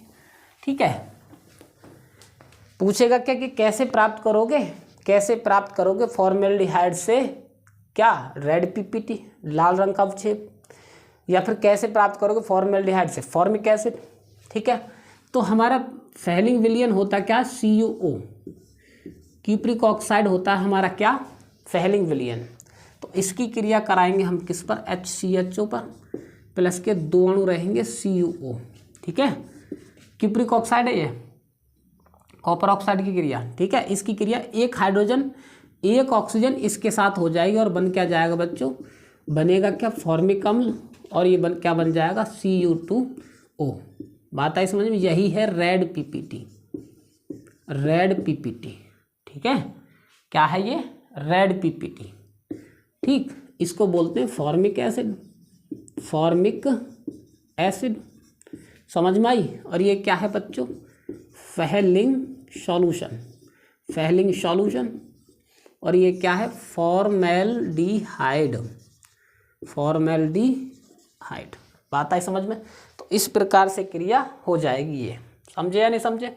ठीक है, पूछेगा क्या कि कैसे प्राप्त करोगे फॉर्मेल्डिहाइड से क्या, रेड पीपीटी लाल रंग का अवक्षेप, या फिर कैसे प्राप्त करोगे फॉर्मेल्डिहाइड से फॉर्मिक एसिड। ठीक है, तो हमारा फेहलिंग विलियन होता क्या, CuO, क्यूप्रिक ऑक्साइड होता है हमारा क्या, फेहलिंग विलियन। तो इसकी क्रिया कराएंगे हम किस पर, HCHO पर, प्लस के 2 अणु रहेंगे CuO। ठीक है, क्यूप्रिक ऑक्साइड है ये, कॉपर ऑक्साइड की क्रिया। ठीक है, इसकी क्रिया एक हाइड्रोजन एक ऑक्सीजन इसके साथ हो जाएगी और बन क्या जाएगा बच्चों, बनेगा क्या, फॉर्मिक अम्ल, और ये क्या बन जाएगा, Cu2O। बात आई समझ में, यही है रेड पीपीटी। ठीक है, क्या है ये, रेड पीपीटी। ठीक, इसको बोलते हैं फॉर्मिक एसिड, समझ में आई। और ये क्या है बच्चों, फेहलिंग सॉल्यूशन, और ये क्या है, फॉर्मेल्डिहाइड। बात आई समझ में। तो इस प्रकार से क्रिया हो जाएगी, ये समझे या नहीं समझे।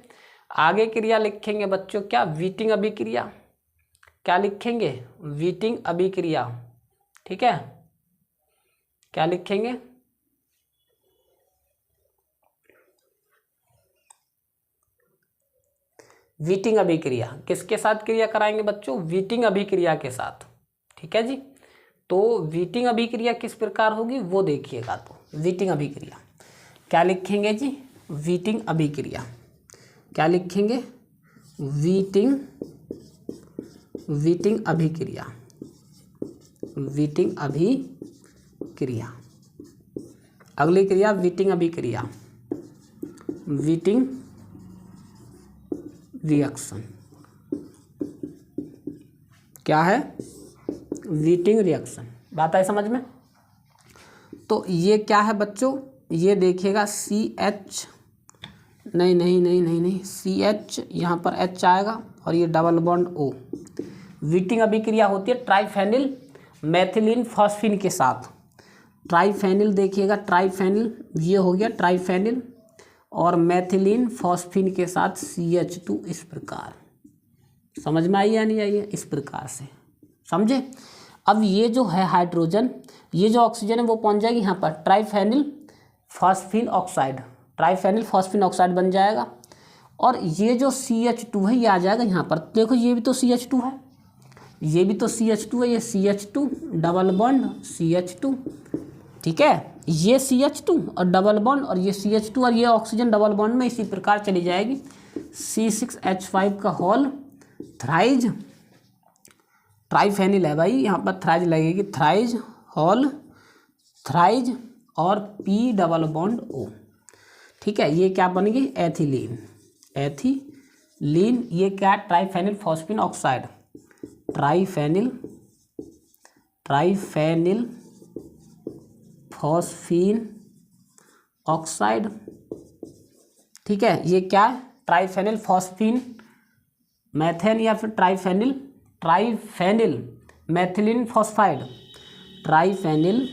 आगे क्रिया लिखेंगे बच्चों क्या, वीटिंग अभिक्रिया। क्या लिखेंगे, वीटिंग अभिक्रिया। ठीक है, क्या लिखेंगे, वीटिंग अभिक्रिया। किसके साथ क्रिया कराएंगे बच्चों, वीटिंग अभिक्रिया के साथ। ठीक है जी, तो वीटिंग अभिक्रिया किस प्रकार होगी वो देखिएगा। तो वीटिंग अभिक्रिया। क्या लिखेंगे जी? वीटिंग अभिक्रिया। क्या लिखेंगे? वीटिंग अभिक्रिया। वीटिंग अभिक्रिया। अगली क्रिया वीटिंग अभिक्रिया, वीटिंग रिएक्शन। क्या है? वीटिंग रिएक्शन। बात आई समझ में? तो ये क्या है बच्चों? ये देखिएगा CH, नहीं, CH यहाँ पर H आएगा और ये डबल बॉन्ड O। वीटिंग अभिक्रिया होती है ट्राइफेनिल मेथिलीन फॉस्फीन के साथ। ट्राइफेनिल देखिएगा, ट्राइफेनिल ये हो गया ट्राइफेनिल और मेथिलीन फॉस्फीन के साथ CH2 इस प्रकार। समझ में आई या नहीं आई है? इस प्रकार से समझे। अब ये जो है हाइड्रोजन, ये जो ऑक्सीजन है वो पहुंच जाएगी यहाँ पर ट्राइफेनिल फॉस्फीन ऑक्साइड, ट्राइफेनिल फॉस्फीन ऑक्साइड बन जाएगा। और ये जो CH2 है ये आ जाएगा यहाँ पर। देखो ये भी तो CH2 है, ये भी तो CH2 है, ये CH2 डबल बॉन्ड CH2, ठीक है। ये CH2 और डबल बॉन्ड और ये CH2 और ये ऑक्सीजन डबल बॉन्ड में इसी प्रकार चली जाएगी। C6H5 का होल थ्राइज, ट्राइफेनिल है भाई, यहाँ पर थ्राइज लगेगी, थ्राइज होल थ्राइज और P डबल बॉन्ड O, ठीक है। ये क्या बनेगी? Ethylene, ethylene. ये क्या? ट्राइफेनिल फॉस्फीन ऑक्साइड, ट्राइफेनिल फॉस्फीन ऑक्साइड, ठीक है। ये क्या है? ट्राइफेनिल फॉस्फीन मैथेन या फिर ट्राइफेनिल मैथिलीन फॉस्फाइड, ट्राइफेनिल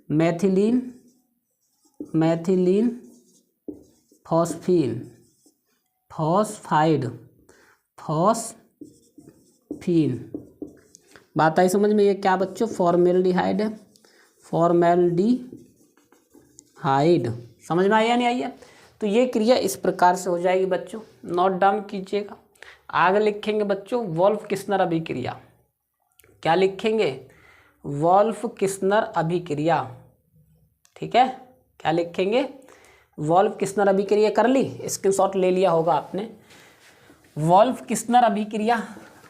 मैथिलीन फॉस्फीन। बात आई समझ में? ये क्या बच्चों? फॉर्मेल्डिहाइड है, फॉर्मेल्डिहाइड। समझ में आया नहीं आइए? तो ये क्रिया इस प्रकार से हो जाएगी बच्चों, नोट डाउन कीजिएगा। आगे लिखेंगे बच्चों वोल्फ किस्नर अभिक्रिया। क्या लिखेंगे? वोल्फ किस्नर अभिक्रिया, ठीक है। क्या लिखेंगे? वोल्फ किस्नर अभिक्रिया। कर ली? स्क्रीनशॉट ले लिया होगा आपने। वोल्फ किस्नर अभिक्रिया।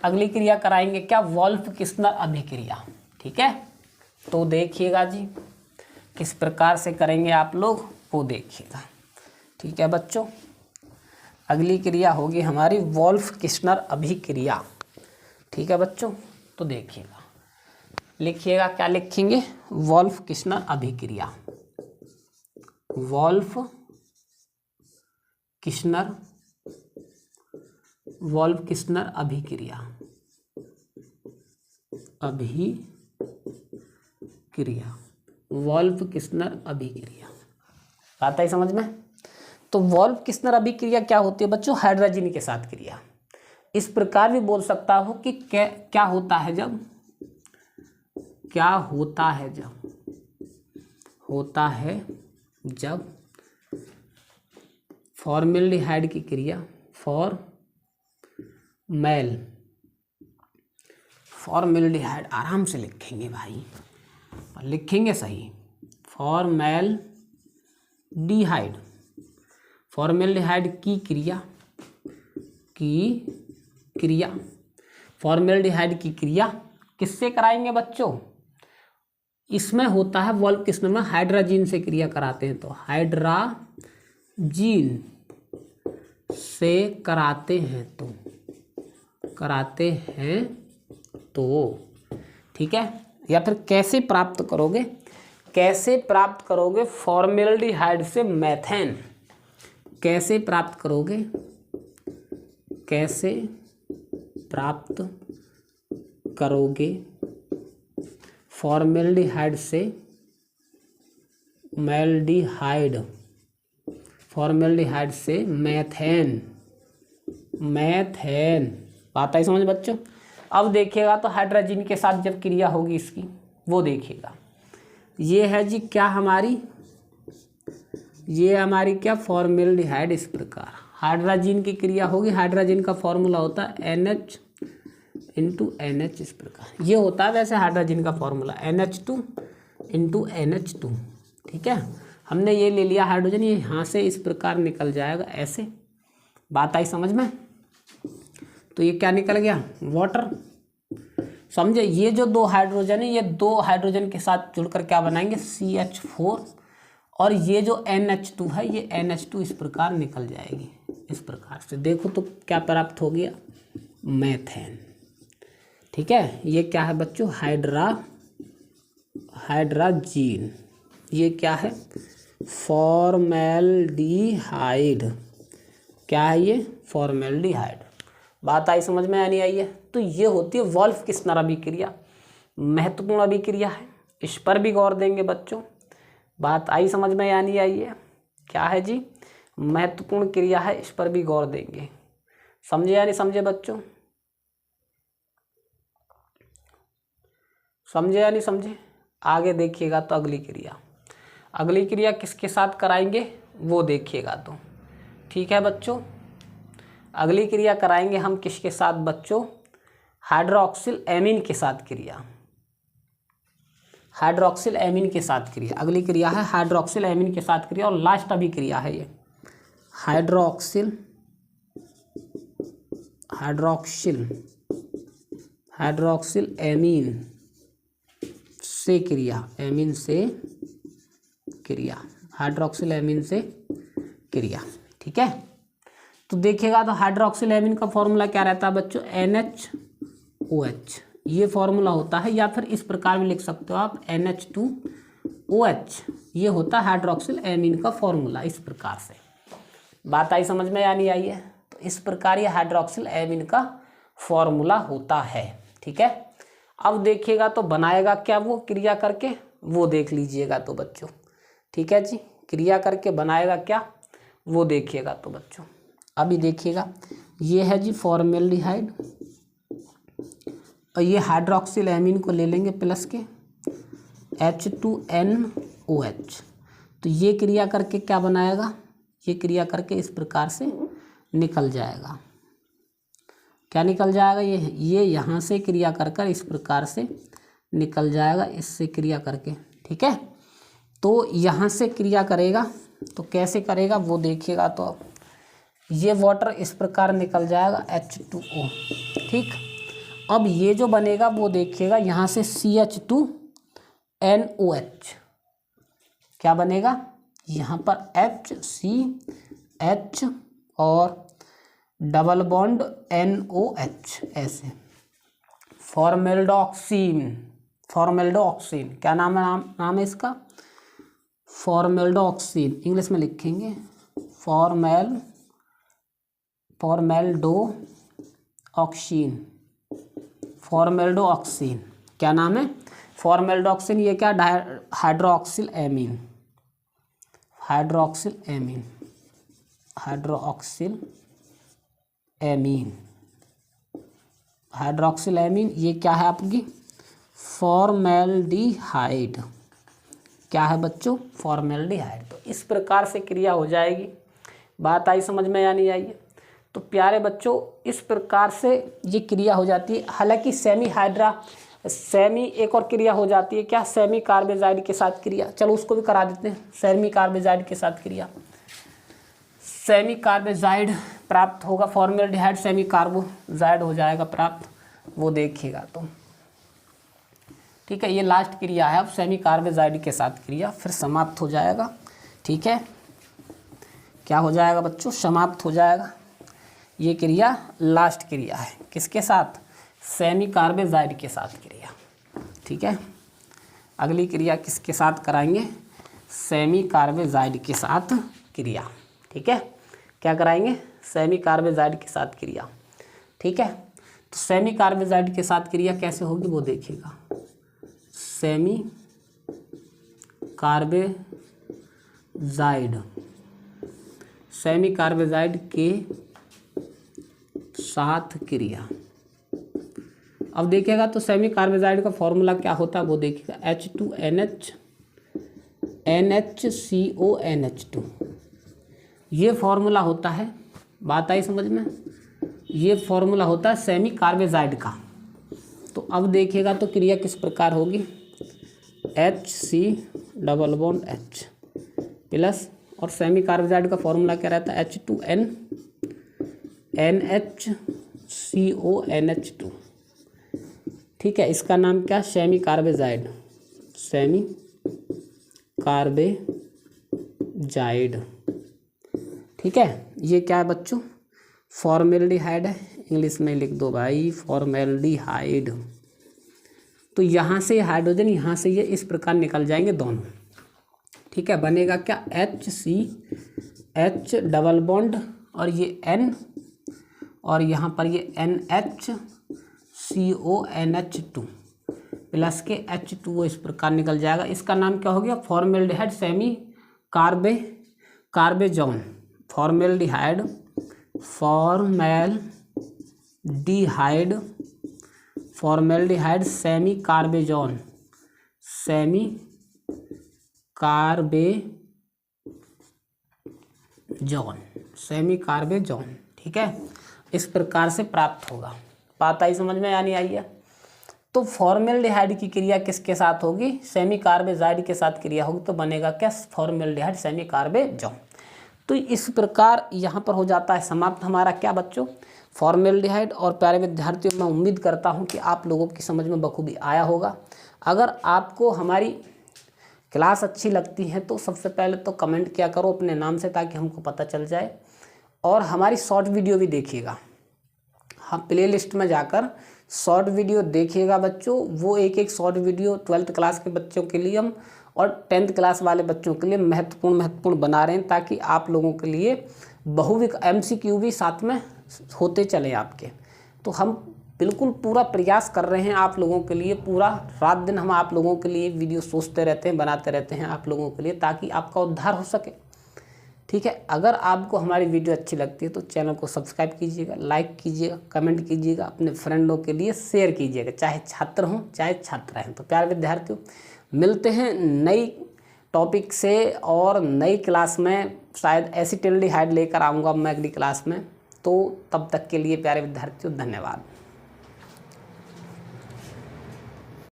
अगली क्रिया कराएंगे क्या? वोल्फ किस्नर अभिक्रिया, ठीक है। तो देखिएगा जी किस प्रकार से करेंगे आप लोग, वो देखिएगा, ठीक है बच्चों। अगली क्रिया होगी हमारी वोल्फ किस्नर अभिक्रिया, ठीक है बच्चों। तो देखिएगा, लिखिएगा, क्या लिखेंगे? वोल्फ किस्नर अभिक्रिया, वोल्फ किस्नर अभिक्रिया, वोल्फ किस्नर अभिक्रिया। बात आई समझ में? तो वोल्फ किस्नर अभिक्रिया क्या होती है बच्चों? हाइड्रोजन के साथ क्रिया। इस प्रकार भी बोल सकता हूं कि क्या होता है जब फॉर्मेल्डिहाइड की क्रिया, फॉर्मेल्डिहाइड, आराम से लिखेंगे भाई, लिखेंगे सही। फॉर्मेल्डिहाइड की क्रिया, फॉर्मेल्डिहाइड की क्रिया किससे कराएंगे बच्चों? इसमें होता है वोल्फ किस्नर में हाइड्रोजीन से क्रिया कराते हैं, तो हाइड्रोजीन से कराते हैं ठीक है। या फिर कैसे प्राप्त करोगे? फॉर्मेल्डिहाइड से मेथेन कैसे प्राप्त करोगे? फॉर्मेल्डिहाइड से मेथेन। बात आई समझ बच्चों? अब देखिएगा तो हाइड्रोजन के साथ जब क्रिया होगी इसकी, वो देखिएगा। ये है जी क्या हमारी, क्या फॉर्मेल्डिहाइड। इस प्रकार हाइड्रोजन की क्रिया होगी। हाइड्रोजन का फॉर्मूला होता है NH इंटू NH इस प्रकार। ये होता है वैसे हाइड्रोजन का फॉर्मूला NH2 इंटू NH2। ठीक है, हमने ये ले लिया हाइड्रोजन, ये यहाँ से इस प्रकार निकल जाएगा ऐसे। बात आई समझ में? तो ये क्या निकल गया? वाटर। समझे? ये जो दो हाइड्रोजन है, ये दो हाइड्रोजन के साथ जुड़कर क्या बनाएंगे? CH4। और ये जो NH2 है, ये NH2 इस प्रकार निकल जाएगी इस प्रकार से। देखो तो क्या प्राप्त हो गया? मेथेन। ठीक है, ये क्या है बच्चों? हाइड्राजीन। ये क्या है? फॉर्मेल्डिहाइड। क्या है ये? फॉर्मेल्डिहाइड। बात आई समझ में? नहीं आई है? तो ये होती है वोल्फ-किस्नर अभिक्रिया, महत्वपूर्ण अभिक्रिया है, इस पर भी गौर देंगे बच्चों। बात आई समझ में या नहीं आई है? क्या है जी? महत्वपूर्ण क्रिया है, इस पर भी गौर देंगे। समझे या नहीं समझे बच्चों? समझे या नहीं समझे? आगे देखिएगा तो अगली क्रिया किसके साथ कराएंगे वो देखिएगा तो। ठीक है बच्चों, अगली क्रिया कराएंगे हम किसके साथ बच्चों? हाइड्रोक्सिल एमीन के साथ क्रिया। हाइड्रोक्सिल एमीन के साथ क्रिया, अगली क्रिया है हाइड्रोक्सिल एमीन के साथ क्रिया, और लास्ट अभिक्रिया है ये हाइड्रोक्सिल एमीन से क्रिया, हाइड्रोक्सिल एमीन से क्रिया। ठीक है, तो देखिएगा तो हाइड्रोक्सिल एमीन का फॉर्मूला क्या रहता है बच्चों? NHOH। ये फॉर्मूला होता है, या फिर इस प्रकार भी लिख सकते हो आप NH2OH। ये होता है हाइड्रोक्सिल एमीन का फॉर्मूला इस प्रकार से। बात आई समझ में या नहीं आई है? तो इस प्रकार ये हाइड्रोक्सिल एमीन का फॉर्मूला होता है। ठीक है, अब देखिएगा तो बनाएगा क्या वो क्रिया करके, वो देख लीजिएगा तो बच्चों। ठीक है जी, क्रिया करके बनाएगा क्या वो देखिएगा तो बच्चों। अभी देखिएगा, ये है जी फॉर्मेल्डिहाइड, और ये हाइड्रोक्सिल एमीन को ले लेंगे प्लस के H2NOH। तो ये क्रिया करके क्या बनाएगा? ये क्रिया करके इस प्रकार से निकल जाएगा। क्या निकल जाएगा? ये यहाँ से क्रिया कर इस प्रकार से निकल जाएगा, इससे क्रिया करके। ठीक है, तो यहाँ से क्रिया करेगा तो कैसे करेगा वो देखिएगा तो। अब ये वाटर इस प्रकार निकल जाएगा H2O। ठीक, अब ये जो बनेगा वो देखिएगा, यहाँ से CH2NOH क्या बनेगा? यहाँ पर HCH और डबल बॉन्ड NOH ऐसे। फॉर्मेल्डोक्सिन क्या नाम है इसका? फॉर्मेल्डोक्सिन, इंग्लिश में लिखेंगे फॉर्मेल्डोक्सिन। क्या नाम है? फॉर्मेल्डोक्सिन। ये क्या? Hydroxyl amine. ये क्या है आपकी? फॉर्मेल्डिहाइड। क्या है बच्चों? फॉर्मेल्डिहाइड। तो इस प्रकार से क्रिया हो जाएगी। बात आई समझ में या नहीं आई है? तो प्यारे बच्चों, इस प्रकार से ये क्रिया हो जाती है। हालांकि सेमी एक और क्रिया हो जाती है, क्या? सेमी कार्बेजाइड के साथ क्रिया। चलो उसको भी करा देते हैं। सेमी कार्बेजाइड के साथ क्रिया, सेमी कार्बेजाइड प्राप्त होगा, फॉर्मेल्डिहाइड सेमी कार्बोजाइड हो जाएगा प्राप्त, वो देखिएगा तो। ठीक है, ये लास्ट क्रिया है। अब सेमी कार्बेजाइड के साथ क्रिया फिर समाप्त हो जाएगा। ठीक है, क्या हो जाएगा बच्चों? समाप्त हो जाएगा। ये क्रिया लास्ट क्रिया है, किसके साथ? सेमी कार्बेजाइड के साथ क्रिया। ठीक है, अगली क्रिया किसके साथ कराएंगे? सेमी कार्बेजाइड के साथ क्रिया। ठीक है, क्या कराएंगे? सेमी कार्बेजाइड के साथ क्रिया। ठीक है, तो सेमी कार्बेजाइड के साथ क्रिया कैसे होगी वो देखिएगा। सेमी कार्बेजाइड के साथ क्रिया। अब देखिएगा तो सेमी कार्बेजाइड का फॉर्मूला क्या होता है वो देखिएगा। H2NH NHCONH2 ये फॉर्मूला होता है। बात आई समझ में? ये फॉर्मूला होता है सेमी कार्बेजाइड का। अब देखिएगा तो क्रिया किस प्रकार होगी, HC≡H प्लस, और सेमी कार्बोजाइड का फॉर्मूला क्या रहता है, H2N NHCONH2। ठीक है, इसका नाम क्या, सेमी कार्बोजाइड, सेमी कार्बोजाइड। ठीक है, ये क्या है बच्चों, फॉर्मेल्डिहाइड है, इंग्लिश में लिख दो भाई फॉर्मेल्डिहाइड। तो यहाँ से हाइड्रोजन, यहाँ से ये इस प्रकार निकल जाएंगे दोनों। ठीक है, बनेगा क्या, HCH डबल बॉन्ड और ये N, और यहाँ पर ये NHCONH2 प्लस के H2O इस प्रकार निकल जाएगा। इसका नाम क्या हो गया, formaldehyde semicarbazone, formaldehyde semicarbazone, semicarbazone. ठीक है, इस प्रकार से प्राप्त होगा। बात आई समझ में, यानी आई है। तो फॉर्मेल्डिहाइड की क्रिया किसके साथ होगी, सेमी कार्बेजाइड के साथ क्रिया होगी, तो बनेगा क्या, फॉर्मेल्डिहाइड सेमी कार्बेजॉन। तो इस प्रकार यहाँ पर हो जाता है समाप्त हमारा क्या बच्चों, फॉर्मेल्डिहाइड। और प्यारे विद्यार्थियों, मैं उम्मीद करता हूँ कि आप लोगों की समझ में बखूबी आया होगा। अगर आपको हमारी क्लास अच्छी लगती है तो सबसे पहले तो कमेंट किया करो अपने नाम से, ताकि हमको पता चल जाए। और हमारी शॉर्ट वीडियो भी देखिएगा, हाँ, प्लेलिस्ट में जाकर शॉर्ट वीडियो देखिएगा बच्चों। वो एक शॉर्ट वीडियो 12th क्लास के बच्चों के लिए हम और 10th क्लास वाले बच्चों के लिए महत्वपूर्ण बना रहे हैं, ताकि आप लोगों के लिए बहुविक MCQ भी साथ में होते चले आपके। तो हम बिल्कुल पूरा प्रयास कर रहे हैं आप लोगों के लिए, पूरा रात दिन हम आप लोगों के लिए वीडियो सोचते रहते हैं, बनाते रहते हैं आप लोगों के लिए, ताकि आपका उद्धार हो सके। ठीक है, अगर आपको हमारी वीडियो अच्छी लगती है तो चैनल को सब्सक्राइब कीजिएगा, लाइक कीजिएगा, कमेंट कीजिएगा, अपने फ्रेंडों के लिए शेयर कीजिएगा, चाहे छात्र हों चाहे छात्रा हैं। तो प्यारे विद्यार्थियों, मिलते हैं नई टॉपिक से और नई क्लास में। शायद एसिटिल्डिहाइड लेकर आऊँगा मैं अगली क्लास में। तो तब तक के लिए प्यारे विद्यार्थियों, धन्यवाद।